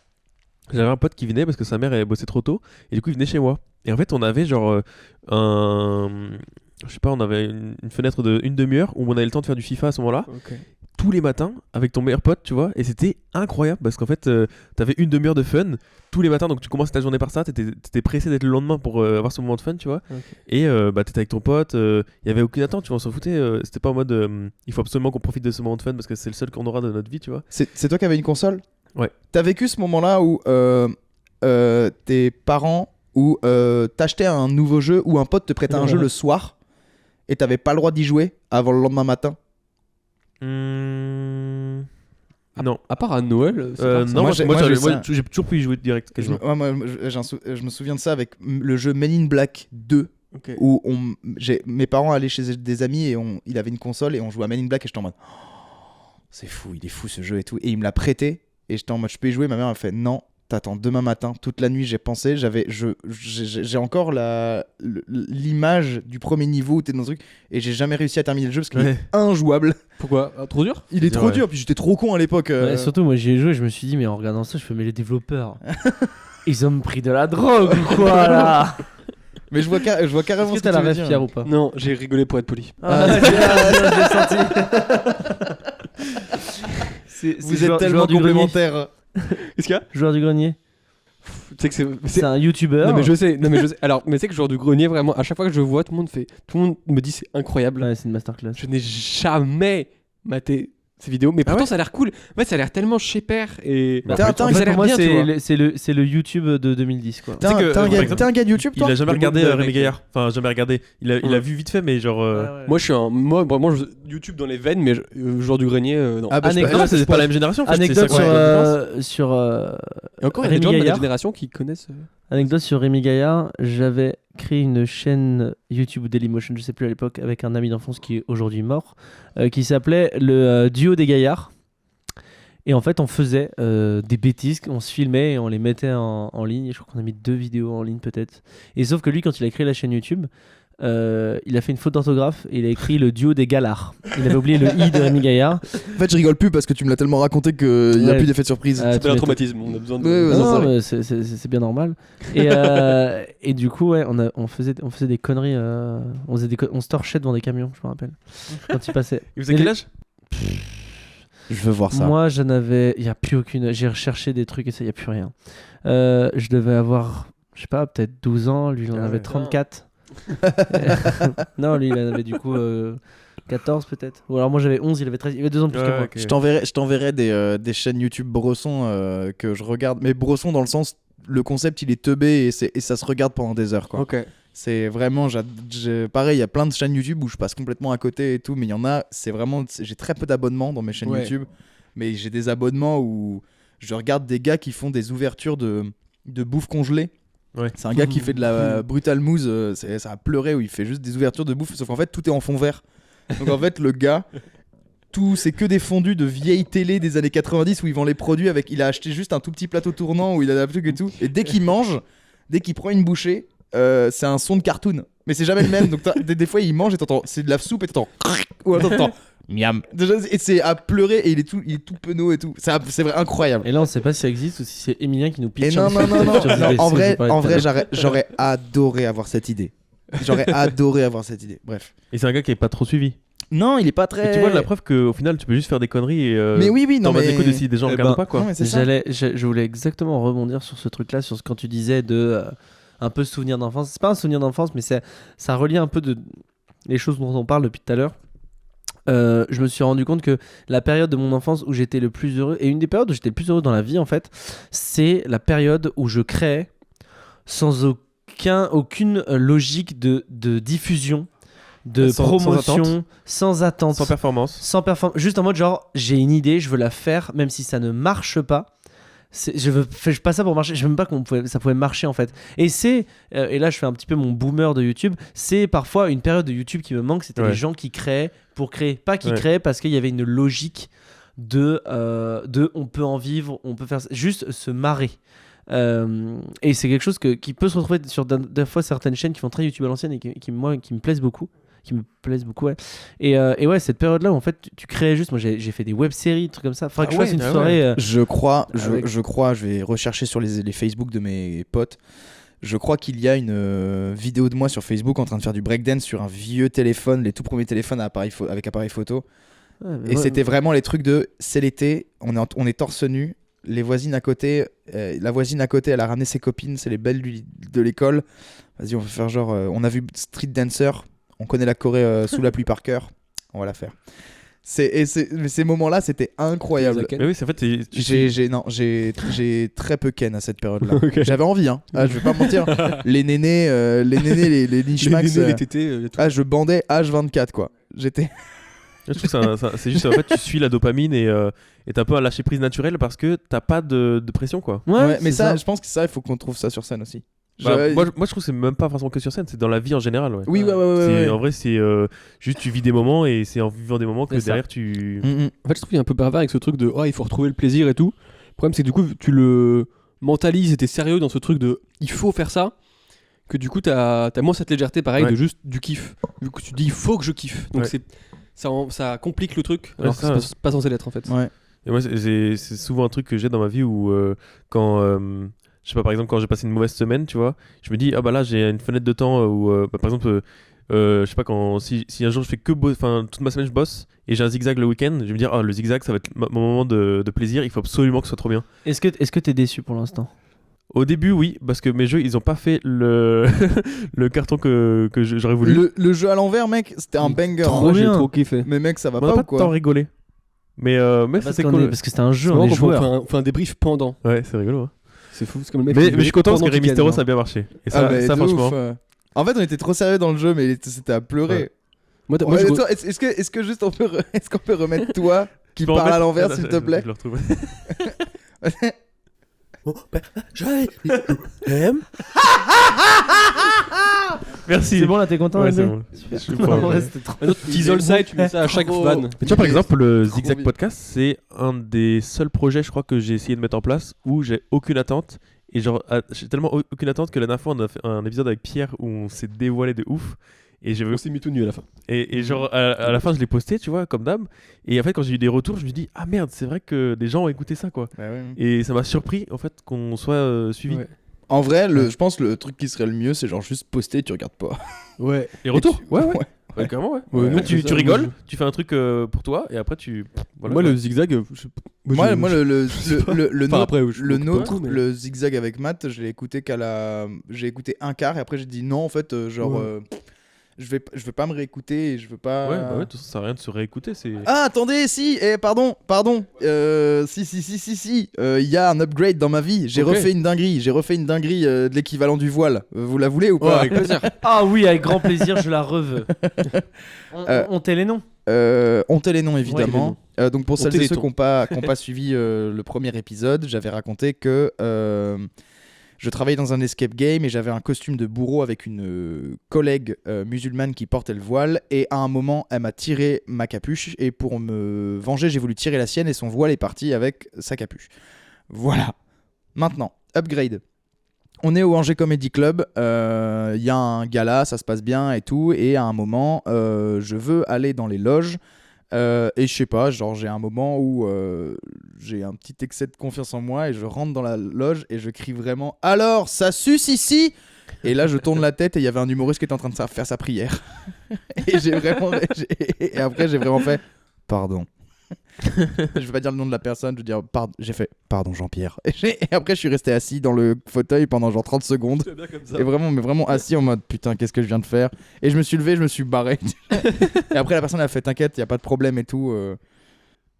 j'avais un pote qui venait parce que sa mère elle bossait trop tôt et du coup il venait chez moi. Et en fait, on avait genre on avait une fenêtre de une demi-heure où on avait le temps de faire du FIFA à ce moment-là. Okay. Tous les matins avec ton meilleur pote, tu vois, et c'était incroyable parce qu'en fait t'avais une demi-heure de fun tous les matins, donc tu commences ta journée par ça, t'étais pressé d'être le lendemain pour avoir ce moment de fun, tu vois. Okay. Et t'étais avec ton pote, il y avait aucune attente, tu vois, on s'en foutait, c'était pas en mode il faut absolument qu'on profite de ce moment de fun parce que c'est le seul qu'on aura de notre vie, tu vois. C'est toi qui avais une console? Ouais. T'as vécu ce moment-là où tes parents ou t'achetais un nouveau jeu ou un pote te prêtait un jeu le soir et t'avais pas le droit d'y jouer avant le lendemain matin? Non. À part à Noël, non, moi j'ai toujours pu y jouer direct. Je me souviens de ça avec le jeu Men in Black 2. Okay. Où mes parents allaient chez des amis et il avait une console et on jouait à Men in Black et j'étais en mode c'est fou, il est fou ce jeu et tout. Et il me l'a prêté et j'étais en mode je peux y jouer. Ma mère m'a fait non, t'attends demain matin. Toute la nuit j'ai pensé, j'ai encore l'image du premier niveau où t'es dans un truc et j'ai jamais réussi à terminer le jeu parce qu'il est injouable. Pourquoi? Trop dur? Il est trop dur, puis j'étais trop con à l'époque. Surtout moi j'y ai joué, je me suis dit mais en regardant ça je fais mais les développeurs ils ont pris de la drogue ou quoi là? Mais je vois carrément ce que t'as la rêve fière ou pas? Non, j'ai rigolé pour être poli. J'ai senti. Vous êtes tellement complémentaires. Qu'est-ce qu'il y a? Joueur du grenier. Tu sais que c'est un youtubeur. Non mais je sais. Alors, mais c'est que joueur du grenier vraiment. À chaque fois que je le vois, tout le monde me dit c'est incroyable. Ouais, c'est une masterclass. Je n'ai jamais maté ces vidéos, mais pourtant ça a l'air cool. En fait, ça a l'air tellement chez père et. En fait, pour moi, c'est le YouTube de 2010 quoi. T'es un gars de YouTube toi? Il a jamais regardé Rémi Gaillard. Enfin, jamais regardé. Il a vu vite fait, mais genre. Moi, je suis moi, YouTube dans les veines, mais joueur du grenier, non. Ah, bah, c'est pas la même génération. Anecdote sur. Et encore, il y a des gens de ma génération qui connaissent. Anecdote sur Rémi Gaillard, j'avais créé une chaîne YouTube Dailymotion, je sais plus à l'époque, avec un ami d'enfance qui est aujourd'hui mort, qui s'appelait le Duo des Gaillards. Et en fait, on faisait des bêtises, on se filmait et on les mettait en ligne. Et je crois qu'on a mis 2 vidéos en ligne peut-être. Et sauf que lui, quand il a créé la chaîne YouTube, il a fait une faute d'orthographe et il a écrit le Duo des Gaillards. Il avait oublié le i de Rémi Gaillard. En fait, je rigole plus parce que tu me l'as tellement raconté qu'il n'y a plus d'effet de surprise. C'est un traumatisme, on a besoin de. C'est bien normal. Et du coup, ouais, on faisait des conneries. On se torchait devant des camions, je me rappelle. Quand il passait. Et vous avez quel âge? Je veux voir ça. Moi, j'en avais. Il n'y a plus aucune. J'ai recherché des trucs et ça, il n'y a plus rien. Je devais avoir, je sais pas, peut-être 12 ans. Lui, il en avait 34. Non, lui, il en avait du coup 14 peut-être. Ou alors moi, j'avais 11, il avait 13. Il avait 2 ans de plus que moi. Je t'enverrai des chaînes YouTube Bresson que je regarde. Mais Bresson, dans le sens, le concept, il est teubé et ça se regarde pendant des heures, quoi. Ok. C'est vraiment, pareil, il y a plein de chaînes YouTube où je passe complètement à côté et tout, mais il y en a, j'ai très peu d'abonnements dans mes chaînes YouTube, mais j'ai des abonnements où je regarde des gars qui font des ouvertures de bouffe congelée. Ouais. C'est un gars qui fait de la brutal mousse, ça a pleuré, où il fait juste des ouvertures de bouffe, sauf qu'en fait tout est en fond vert. Donc en fait le gars, c'est que des fondus de vieilles télé des années 90 où il vend les produits avec, il a acheté juste un tout petit plateau tournant où il a un truc et tout, et dès qu'il mange, dès qu'il prend une bouchée, c'est un son de cartoon, mais c'est jamais le même. Donc des fois il mange et t'entends, c'est de la soupe et t'entends ou t'entends miam. Et c'est à pleurer et il est tout penaud et tout. C'est vrai, incroyable. Et là, on sait pas si ça existe ou si c'est Emilien qui nous pitch. Et non. En vrai, j'aurais adoré avoir cette idée. Bref. Et c'est un gars qui est pas trop suivi. Non, il est pas très. Et tu vois la preuve qu'au final, tu peux juste faire des conneries et. Mais oui, non, t'en vas mais. des coups de si des gens regardent pas, quoi. Non, mais c'est ça. Je voulais exactement rebondir sur ce truc-là, sur ce quand tu disais de un peu souvenir d'enfance. C'est pas un souvenir d'enfance, mais ça relie un peu de les choses dont on parle depuis tout à l'heure. Je me suis rendu compte que la période de mon enfance où j'étais le plus heureux, et une des périodes où j'étais le plus heureux dans la vie en fait, c'est la période où je créais sans aucune logique de diffusion, de promotion, sans attente, sans performance, juste en mode genre j'ai une idée, je veux la faire, même si ça ne marche pas. Je fais pas ça pour marcher, je sais même pas ça pouvait marcher en fait. Et et là je fais un petit peu mon boomer de YouTube, c'est parfois une période de YouTube qui me manque, c'était les gens qui créaient pour créer, pas qui créaient parce qu'il y avait une logique de on peut en vivre, on peut faire juste se marrer. Et c'est quelque chose qui peut se retrouver sur des fois certaines chaînes qui font très YouTube à l'ancienne et qui me plaisent beaucoup. Ouais. Et ouais, cette période-là où en fait tu créais juste, moi j'ai fait des web-séries, des trucs comme ça. Faudrait que je fasse une soirée. Je crois, je vais rechercher sur les Facebook de mes potes. Je crois qu'il y a une vidéo de moi sur Facebook en train de faire du breakdance sur un vieux téléphone, les tout premiers téléphones avec appareil photo. Et c'était vraiment les trucs de c'est l'été, on est torse nu. Les voisines à côté, la voisine à côté, elle a ramené ses copines, c'est les belles de l'école. Vas-y, on va faire genre, on a vu Street Dancer, on connaît la Corée sous la pluie par cœur, on va la faire. Mais ces moments-là, c'était incroyable. Mais oui, c'est en fait, j'ai très peu ken à cette période-là. Okay. J'avais envie, hein. Je vais pas mentir. Les nénés, les nichemax, les tétés, je bandais H24 quoi. J'étais. Je trouve que c'est juste en fait tu suis la dopamine et t'as un peu un lâcher prise naturel parce que t'as pas de pression quoi. Ouais, mais ça, je pense que ça il faut qu'on trouve ça sur scène aussi. Moi je trouve que c'est même pas forcément que sur scène, c'est dans la vie en général. Ouais. Oui, ouais. En vrai c'est juste tu vis des moments et c'est en vivant des moments que derrière tu. En fait je trouve qu'il y a un peu pervers avec ce truc de il faut retrouver le plaisir et tout. Le problème c'est que du coup tu le mentalises et t'es sérieux dans ce truc de il faut faire ça. Que du coup t'as moins cette légèreté pareil de juste du kiff. Du coup tu te dis il faut que je kiffe. Donc ça complique le truc alors que c'est pas censé l'être en fait. Ouais. Et moi c'est souvent un truc que j'ai dans ma vie où quand je sais pas, par exemple quand j'ai passé une mauvaise semaine, tu vois, je me dis ah bah là j'ai une fenêtre de temps où par exemple je sais pas quand si un jour je fais toute ma semaine je bosse et j'ai un zigzag le week-end, je vais me dire le zigzag ça va être mon moment de plaisir, il faut absolument que ce soit trop bien. Est-ce que t'es déçu pour l'instant? Au début, oui, parce que mes jeux, ils ont pas fait le carton que j'aurais voulu. Le jeu à l'envers, mec, c'était un banger. J'ai trop kiffé. Mais mec, ça va on a pas ou quoi? Tant rigolé. Mais c'était cool. Parce que c'était un jeu, on est joueurs. On fait un débrief pendant. Ouais, c'est rigolo. Hein. C'est fou. Parce que le mec mais je suis content parce que Rey Mysterio, ça a bien marché. Et ça franchement. En fait, on était trop sérieux dans le jeu, mais c'était à pleurer. Ouais. Est-ce que juste on peut remettre toi qui parle à l'envers, s'il te plaît? Je le retrouve. Merci. C'est bon là, t'es content? Ouais, c'est bon. Teasel side, tu mets ça à chaque van. Mais tu vois, par exemple, le Zigzag Podcast, c'est un des seuls projets, je crois, que j'ai essayé de mettre en place où j'ai aucune attente. Et genre, j'ai tellement aucune attente que la dernière fois, on a fait un épisode avec Pierre où on s'est dévoilé de ouf. Et on s'est mis tout nu à la fin. Et genre, à la fin, je l'ai posté, tu vois, comme d'hab. Et en fait, quand j'ai eu des retours, je me suis dit, ah merde, c'est vrai que des gens ont écouté ça, quoi. Bah ouais. Et ça m'a surpris, en fait, qu'on soit suivi. Ouais. En vrai, je pense que le truc qui serait le mieux, c'est genre juste poster et tu regardes pas. Ouais. Les retours Ouais. Ouais, carrément, ouais. Ouais, nous, Après, on fait tu ça. rigoles, Moi, tu fais un truc pour toi, et après tu. Voilà, Moi, quoi. le zigzag, Moi, le Enfin, après, je le m'occupe nôtre, pas, mais- le zigzag avec Matt, j'ai écouté j'ai écouté un quart et après j'ai dit non en fait je vais pas me réécouter et je veux pas. Ouais, bah ouais, de toute façon, ça sert à rien de se réécouter, c'est. Ah attendez, si, pardon, si, il y a un upgrade dans ma vie. J'ai Ok. refait une dinguerie, de l'équivalent du voile. Vous la voulez ou Ouais, pas? avec plaisir. Ah oui, avec grand plaisir, je la reveux. On tait les noms. On tait les noms évidemment. Donc pour On celles tait et les ceux tons. qui n'ont pas suivi le premier épisode, j'avais raconté que je travaillais dans un escape game et j'avais un costume de bourreau avec une collègue musulmane qui portait le voile, et à un moment elle m'a tiré ma capuche et pour me venger j'ai voulu tirer la sienne et son voile est parti avec sa capuche. Voilà. Maintenant, upgrade. On est au Angers Comedy Club, y a un gala, ça se passe bien et tout, et à un moment, je veux aller dans les loges, et je sais pas, genre j'ai un moment où j'ai un petit excès de confiance en moi et je rentre dans la loge et je crie vraiment « Alors, ça suce ici ?» Et là, je tourne la tête et il y avait un humoriste qui était en train de faire sa prière. Et et après, j'ai vraiment fait « Pardon ». Je vais pas dire le nom de la personne, je vais dire pardon. J'ai fait pardon Jean-Pierre. Et après je suis resté assis dans le fauteuil pendant genre 30 secondes. C'est bien comme ça. Et vraiment assis en mode putain qu'est-ce que je viens de faire. Et je me suis levé, je me suis barré. Et après la personne a fait t'inquiète, y a pas de problème et tout.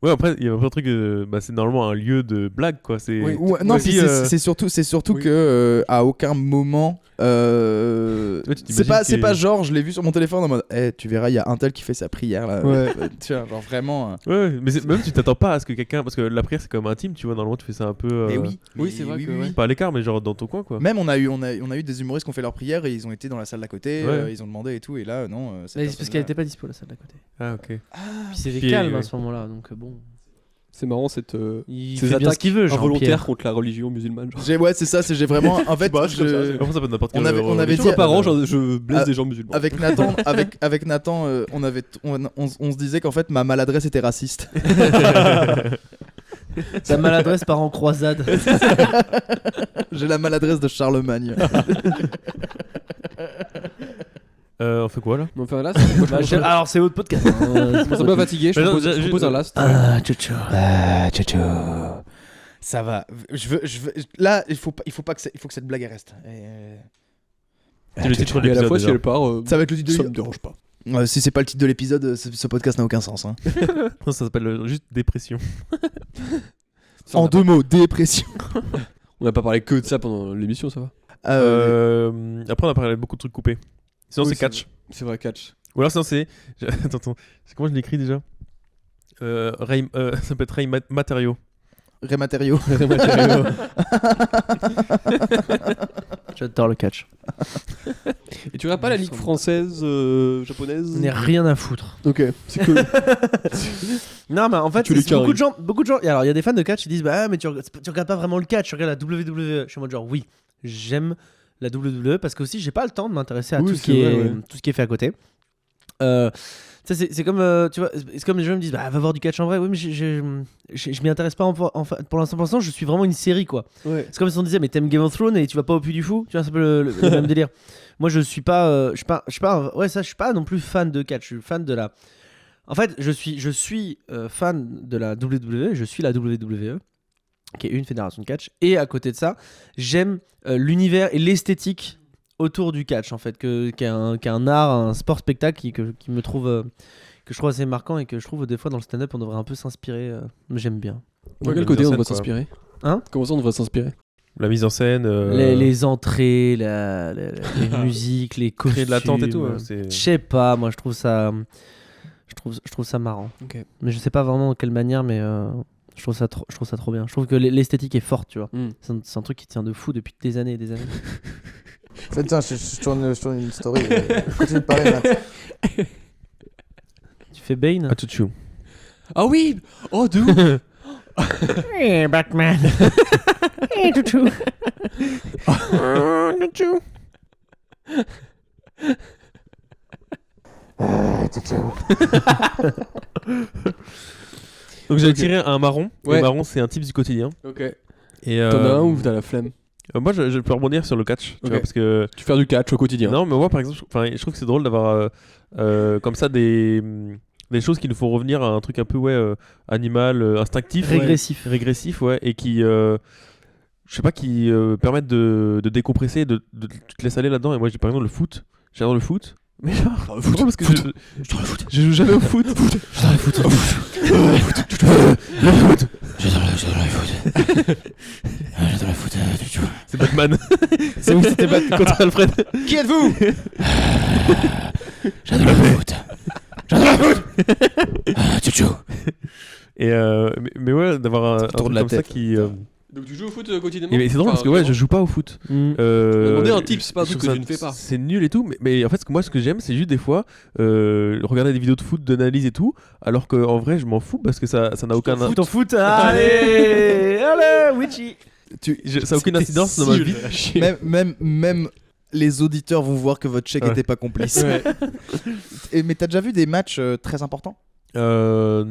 Ouais, après, il y a un truc, c'est normalement un lieu de blague, quoi. C'est. Ouais, non, Vas-y, puis c'est surtout Oui. que à aucun moment. Ouais, tu c'est t'imagines pas genre je l'ai vu sur mon téléphone en mode tu verras il y a un tel qui fait sa prière là. Ouais. Tu vois, genre vraiment. Ouais, mais même tu t'attends pas à ce que quelqu'un. Parce que la prière, c'est quand même intime, tu vois. Normalement, tu fais ça un peu. Mais oui. Oui, c'est vrai que, ouais. Pas à l'écart, mais genre dans ton coin, quoi. Même on a eu des humoristes qui ont fait leur prière et ils ont été dans la salle d'à côté, Ouais. ils ont demandé et tout, et là non. cette Mais c'est parce personne-là- qu'elle était pas dispo la salle d'à côté. Ah, ok. Puis c'était Puis, calme ouais. à ce moment-là, donc bon. C'est marrant cette. Il ces fait bien ce attaques qu'il veut, involontaires Jean-Pierre. contre la religion musulmane. Genre. Ouais, c'est ça, j'ai vraiment. En fait, Bah, c'est comme ça, Après, ça peut être n'importe On quelle. avait- on avait Une dit- fois par an, je blesse des gens musulmans. avec Nathan, avec Nathan, on se disait qu'en fait ma maladresse était raciste. Sa maladresse part en croisade. J'ai la maladresse de Charlemagne. On fait quoi là? On fait un last. Moi, Bah, je alors c'est autre podcast. commence un peu fatigué. Je Mais non, propose- je je- propose un last. Ah, tchou. Ça va. Je veux. Là, il faut que cette blague elle reste. C'est le titre de Et à la l'épisode. fois, si déjà. elle part, Ça va être le titre de ça me dérange pas. Si c'est pas le titre de l'épisode, ce podcast n'a aucun sens. Hein. Ça s'appelle juste dépression. Ça, on En a- 2 mots, dépression. On n'a pas parlé que de ça pendant l'émission, ça va. Après, on a parlé de beaucoup de trucs coupés. Sinon, Oui, c'est catch. C'est vrai, catch. Ou alors, sinon, c'est. Attends, comment je l'écris déjà? Ça peut être Ray Matériaux. Rématériaux. J'adore le catch. Et tu regardes pas la ligue française, japonaise On n'est rien à foutre. Ok. C'est que. Non, mais en fait, Tu les beaucoup carries. de gens. Et alors, il y a des fans de catch qui disent bah, mais tu regardes pas vraiment le catch, tu regardes la WWE. Je suis en mode genre, oui, j'aime la WWE parce que aussi, j'ai pas le temps de m'intéresser à Oui, tout, ce c'est qui vrai, est, ouais. tout ce qui est fait à côté. Ça, c'est comme, tu vois, c'est comme les gens me disent bah, va voir du catch en vrai. Oui, mais je m'y intéresse pas pour l'instant, je suis vraiment une série, quoi. Ouais. C'est comme si on disait mais t'aimes Game of Thrones et tu vas pas au Puy du Fou, tu vois, c'est un peu le même délire. Moi je suis pas je suis pas non plus fan de catch, je suis fan de la. En fait, je suis fan de la WWE, je suis la WWE qui est une fédération de catch, et à côté de ça, j'aime l'univers et l'esthétique autour du catch en fait, qui est un art, un sport spectacle qui me trouve que je trouve assez marquant et que je trouve des fois dans le stand-up on devrait un peu s'inspirer, j'aime bien. De Ouais, quel la côté mise on en devrait scène, quoi. s'inspirer Hein? Comment ça on devrait s'inspirer La mise en scène. Les entrées, les musiques, les costumes. Créer de l'attente et tout. C'est. Je sais pas, moi je trouve ça marrant. Ok. Mais je sais pas vraiment de quelle manière, mais je trouve ça trop bien. Je trouve que l'esthétique est forte, tu vois. Mm. C'est un truc qui tient de fou depuis des années et des années. Tiens, je tourne une story. Continue de parler, Matt. Tu fais Bane? À tout de suite. Ah oui. Oh de ouf. Hey Batman. Hey Toutou. Donc, j'avais tiré un marron. Ouais. Le marron, c'est un type du quotidien. Ok. Et T'en as un ou t'as la flemme? Moi, je peux rebondir sur le catch, tu Ok. vois, parce que Tu fais du catch au quotidien. non, mais moi, par exemple, je trouve que c'est drôle d'avoir comme ça des choses qui nous font revenir à un truc un peu animal, instinctif, régressif, ouais, et qui je sais pas, qui permettent de décompresser, de te laisser aller là-dedans. Et moi, j'ai par exemple le foot. J'adore le foot. Mais genre, c'est drôle parce que je joue jamais au foot. C'est Batman. C'est vous, c'était Batman. Contre Alfred. Qui êtes-vous? J'adore le foot. J'adore le foot. Tchou. Et mais ouais, d'avoir un tourne truc la comme ça tête. qui. Donc tu joues au foot quotidiennement. Mais c'est drôle parce que ouais, je joue pas au foot. Demander un tip, c'est pas un je truc trouve que tu ne fais pas. C'est nul et tout, mais en fait, ce que j'aime, c'est juste des fois regarder des vidéos de foot, d'analyse et tout, alors qu'en vrai, je m'en fous parce que ça n'a aucun. Ton foot, allez, Witchy. Ça a aucune incidence dans ma vie. Même les auditeurs vont voir que votre chèque Ouais. était pas complice. Mais t'as déjà vu des matchs très importants? En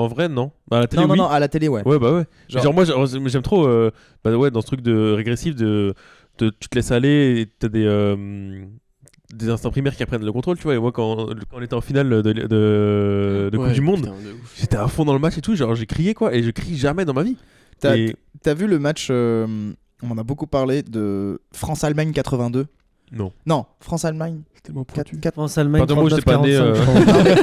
vrai, non. Bah, à la télé, Non, oui. à la télé, ouais. Ouais, bah ouais. Genre- Genre moi, j'aime trop dans ce truc de régressif, tu te laisses aller et t'as des instants primaires qui reprennent le contrôle, tu vois. Et moi, quand on était en finale de Coupe du Monde, j'étais à fond dans le match et tout. Genre, j'ai crié, quoi. Et je crie jamais dans ma vie. T'as vu le match, on en a beaucoup parlé, de France-Allemagne 82? Non, France-Allemagne. C'est tellement France-Allemagne. Pardon, moi, j'étais pas né.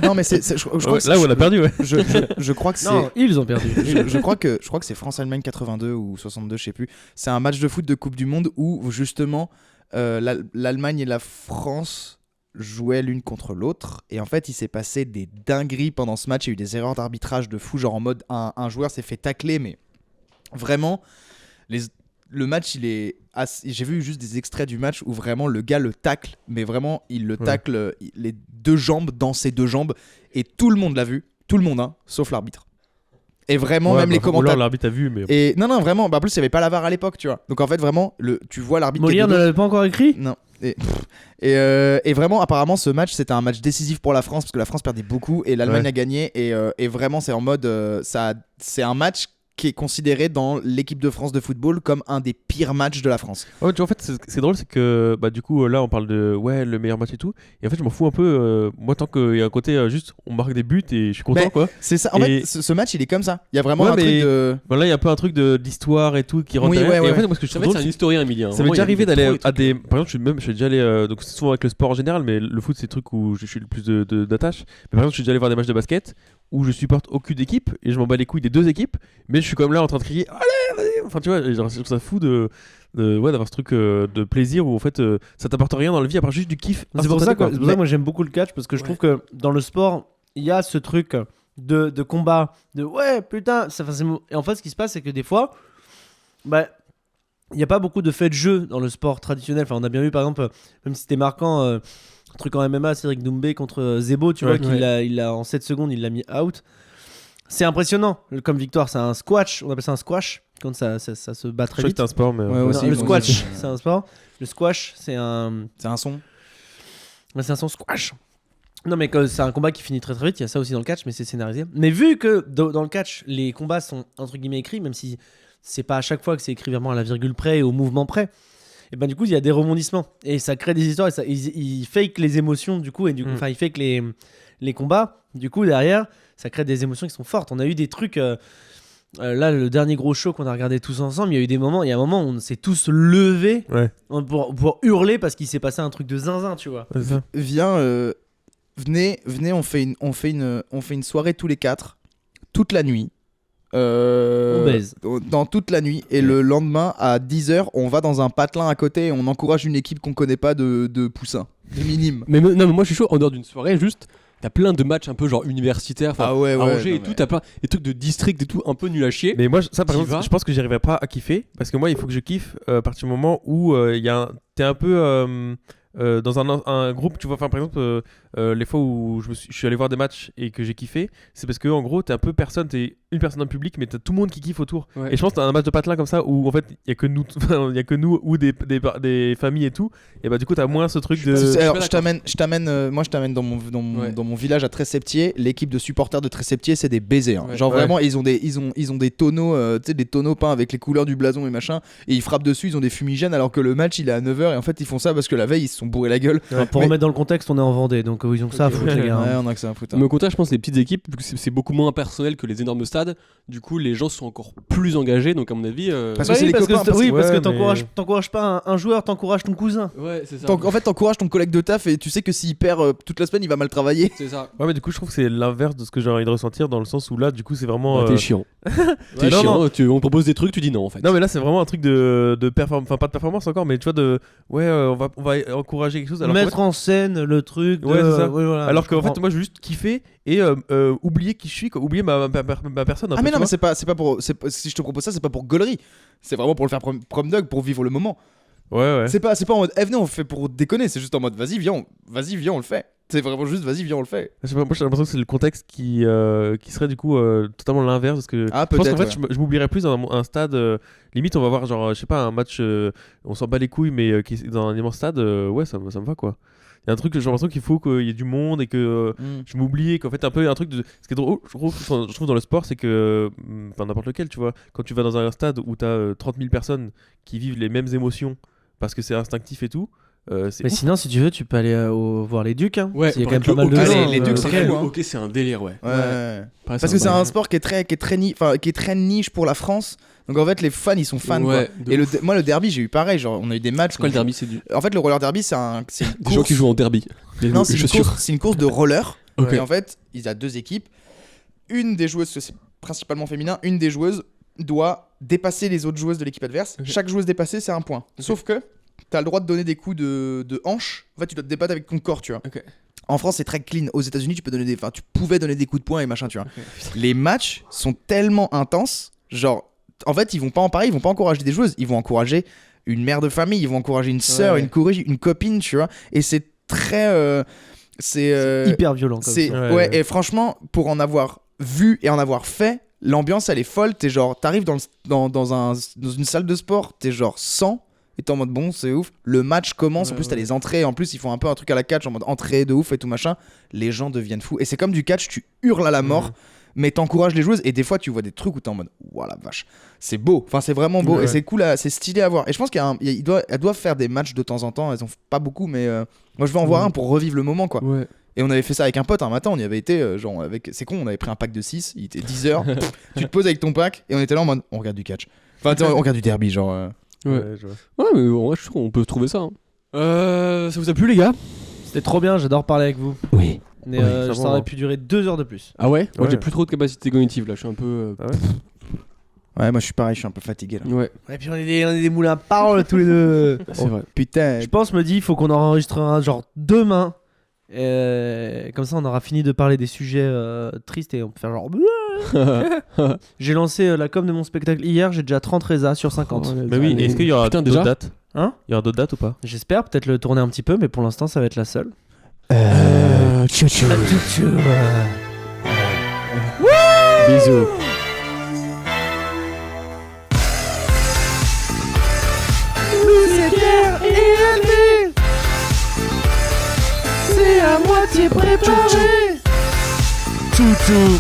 Non, mais je crois que là où on a perdu, ouais. je crois que c'est. Non, ils ont perdu. je crois que c'est France-Allemagne 82 ou 62, je sais plus. C'est un match de foot de Coupe du Monde où justement l'Allemagne et la France jouaient l'une contre l'autre. Et en fait, il s'est passé des dingueries pendant ce match. Il y a eu des erreurs d'arbitrage de fou, genre en mode un joueur s'est fait tacler, mais vraiment, le match, il est. J'ai vu juste des extraits du match où vraiment le gars le tacle, mais vraiment il le tacle les deux jambes dans ses deux jambes, et tout le monde l'a vu, tout le monde, hein, sauf l'arbitre. Et vraiment, même les commentateurs. L'arbitre a vu, mais. Et non, vraiment, en plus il n'y avait pas la VAR à l'époque, tu vois. Donc en fait, vraiment, tu vois l'arbitre. Molière ne l'avait pas encore écrit? Non. Et vraiment, apparemment, ce match, c'était un match décisif pour la France parce que la France perdait beaucoup et l'Allemagne a gagné. Et vraiment, c'est en mode. C'est un match qui est considéré dans l'équipe de France de football comme un des pires matchs de la France. Ouais, tu vois, en fait, c'est drôle, c'est que du coup, là, on parle de le meilleur match et tout. Et en fait, je m'en fous un peu. Moi, tant qu'il y a un côté juste, on marque des buts et je suis content, quoi. C'est ça. En fait, ce match, il est comme ça. Il y a vraiment un truc de. Voilà, il y a un peu un truc d'histoire et tout qui rentre. Oui, derrière. ouais, Et en ouais. fait, moi, ce que je trouve drôle, c'est un historien, Emilien. ça m'est déjà arrivé d'aller à des. Par exemple, je suis déjà allé. Donc, c'est souvent avec le sport en général, mais le foot, c'est le truc où je suis le plus d'attache. Mais par exemple, je suis déjà allé voir des matchs de basket où je supporte aucune équipe et je m'en bats les couilles des deux équipes, mais je suis comme là en train de crier allez, vas-y. Enfin, tu vois, genre, je trouve ça fou d'avoir ce truc de plaisir où en fait ça t'apporte rien dans la vie à part juste du kiff. C'est pour ça instantané, que quoi. moi j'aime beaucoup le catch parce que je trouve que dans le sport il y a ce truc de combat, de ouais putain et en fait ce qui se passe c'est que des fois il n'y a pas beaucoup de faits de jeu dans le sport traditionnel. Enfin, on a bien vu par exemple, même si c'était marquant, un truc en MMA, Cédric Doumbé contre Zebo, tu vois, il a en 7 secondes il l'a mis out. C'est impressionnant comme victoire, c'est un squash, on appelle ça un squash quand ça se bat très Je crois que vite. c'était un sport, mais. Ouais, aussi, Le moi squash, aussi. c'est un sport. Le squash, c'est un son. c'est un son squash. Non, mais que c'est un combat qui finit très très vite. Il y a ça aussi dans le catch, mais c'est scénarisé. Mais vu que dans le catch, les combats sont entre guillemets écrits, même si c'est pas à chaque fois que c'est écrit vraiment à la virgule près et au mouvement près, et ben du coup il y a des rebondissements et ça crée des histoires. Et il fake les émotions du coup, et du coup, il fake les combats. Du coup derrière, ça crée des émotions qui sont fortes. On a eu des trucs. Là, le dernier gros show qu'on a regardé tous ensemble, il y a eu un moment où on s'est tous levés pour hurler parce qu'il s'est passé un truc de zinzin, tu vois. Viens, venez, on fait une soirée tous les quatre, toute la nuit. On baise. Dans toute la nuit. Et le lendemain, à 10h, on va dans un patelin à côté et on encourage une équipe qu'on connaît pas de poussins, de minimes. Mais non, mais moi je suis chaud en dehors d'une soirée, juste. T'as plein de matchs un peu genre universitaires, à Angers et tout, t'as plein des trucs de district et tout, un nul à chier. Mais moi, ça par exemple, je pense que j'y arriverai pas à kiffer parce que moi, il faut que je kiffe à partir du moment où t'es un peu dans un groupe, tu vois. Enfin, par exemple, les fois où je suis allé voir des matchs et que j'ai kiffé, c'est parce que en gros, t'es un peu personne, t'es une personne dans le public, mais t'as tout le monde qui kiffe autour. Ouais. Et je pense que t'as un match de patelin comme ça où en fait il y a que nous ou des familles et tout. Et bah du coup t'as moins ce truc de. Alors je t'amène dans mon village à Tresseptier. L'équipe de supporters de Tresseptier, c'est des baisers. Hein. Ouais. Genre vraiment, ils ont des tonneaux, tu sais, des tonneaux peints avec les couleurs du blason et machin. Et ils frappent dessus, ils ont des fumigènes alors que le match il est à 9h. Et en fait, ils font ça parce que la veille ils se sont bourrés la gueule. Ouais, pour remettre dans le contexte, on est en Vendée, donc ils ont que ça à foutre, les gars. Ouais, on a que ça à foutre. Mais au contraire, je pense que les petites équipes, vu que c'est beaucoup moins personnel que les énormes stades, du coup, les gens sont encore plus engagés. Donc, à mon avis. Parce que c'est les copains. parce que mais- t'encourages pas un joueur, t'encourages ton cousin. Ouais, c'est ça. En fait, t'encourages ton collègue de taf et tu sais que s'il perd toute la semaine, il va mal travailler. C'est ça. Ouais, mais du coup, je trouve que c'est l'inverse de ce que j'ai envie de ressentir dans le sens où là, du coup, c'est vraiment. T'es chiant. T'es non, chiant. On propose des trucs, tu dis non en fait. Non, mais là, c'est vraiment un truc de performance. Enfin, pas de performance encore, mais tu vois, on va encourager quelque chose. Alors qu'en Mettre en scène le truc. Ouais, c'est ça. voilà, Alors je qu'en fait, comprends. moi, je veux juste kiffer et oublier qui je suis, quoi. Oublier ma personne. Ah mais non, mais c'est pas pour si je te propose ça, c'est pas pour gaulerie. C'est vraiment pour le faire prom dog, pour vivre le moment. Ouais. C'est pas en mode venez, on le fait pour déconner, c'est juste en mode vas-y viens on le fait. C'est vraiment juste vas-y viens on le fait. Je sais pas, moi j'ai l'impression que c'est le contexte qui serait du coup totalement l'inverse parce que Ah, je pense qu'en peut-être, fait je m'oublierais plus dans un stade limite on va voir genre je sais pas un match on s'en bat les couilles mais qui est dans un immense stade ouais ça me va quoi. Il y a un truc que j'ai l'impression qu'il faut qu'il y ait du monde et que je m'oublie qu'en fait un peu un truc de ce qui est drôle je trouve dans le sport c'est que enfin n'importe lequel tu vois quand tu vas dans un stade où t'as 30 000 personnes qui vivent les mêmes émotions parce que c'est instinctif et tout. Mais sinon, si tu veux, tu peux aller voir les Ducs. Hein. Ouais, il y a quand même pas mal de hockey, gens. les Ducs, c'est fou, hein. Ok, c'est un délire, ouais. Parce que c'est un sport qui est très niche pour la France. Donc en fait, les fans ils sont fans Ouais, quoi. Et moi le derby, j'ai eu pareil, genre on a eu des matchs. C'est quoi le derby? C'est du. En fait, le roller derby, c'est une Des gens qui jouent en derby. Non, c'est une course de roller. Ok. Et en fait, il y a deux équipes. Une des joueuses, c'est principalement féminin, une des joueuses doit dépasser les autres joueuses de l'équipe adverse. Ok. Chaque joueuse dépassée, c'est un point. Sauf que t'as le droit de donner des coups de hanche. En fait, tu dois te débattre avec ton corps, tu vois. Ok. En France, c'est très clean. Aux États-Unis, tu pouvais donner des coups de poing et machin, tu vois. Les matchs sont tellement intenses, genre, en fait, ils vont pas en parler, ils vont pas encourager des joueuses, ils vont encourager une mère de famille, ils vont encourager une sœur, Ouais. une copine, tu vois. Et c'est très, c'est hyper violent. Comme c'est ça. ouais. Et franchement, pour en avoir vu et en avoir fait, l'ambiance elle est folle. T'es genre, t'arrives dans une salle de sport, t'es genre 100. Et t'es en mode bon, c'est ouf. Le match commence. En plus, t'as les entrées. En plus, ils font un peu un truc à la catch en mode entrée de ouf et tout machin. Les gens deviennent fous. Et c'est comme du catch, tu hurles à la mort, mais t'encourages les joueuses. Et des fois, tu vois des trucs où t'es en mode ouah la vache. C'est beau. Enfin, c'est vraiment beau. Ouais. Et c'est cool, c'est stylé à voir. Et je pense elles doivent faire des matchs de temps en temps. Elles en font pas beaucoup, mais moi, je vais en voir un pour revivre le moment, quoi. Ouais. Et on avait fait ça avec un pote un matin, on y avait été, genre, c'est con, on avait pris un pack de 6, il était 10h, tu te poses avec ton pack, et on était là en mode, on regarde du catch. Enfin, on regarde du derby, genre. Ouais. je vois. Ouais, mais en vrai, je trouve qu'on peut trouver ça. Hein. Ça vous a plu, les gars? C'était trop bien, j'adore parler avec vous. Oui. Mais ça ça va. aurait pu durer 2 heures de plus. Ah ouais? Moi, Ouais. j'ai plus trop de capacité cognitive là, je suis un peu. Ah ouais. Ouais, moi je suis pareil, je suis un peu fatigué là. Ouais, Et puis on est des moulins à parole tous les deux. c'est vrai. Putain. Je pense, me dit, il faut qu'on enregistre un genre demain. Comme ça, on aura fini de parler des sujets tristes et on peut faire genre. J'ai lancé la com de mon spectacle hier, j'ai déjà 30 résas sur 50. Mais oui, est-ce qu'il y aura Putain, d'autres déjà dates? Hein? Il y aura d'autres dates ou pas? J'espère peut-être le tourner un petit peu, mais pour l'instant, ça va être la seule. Bisous. C'est à moitié préparé. Chouchou.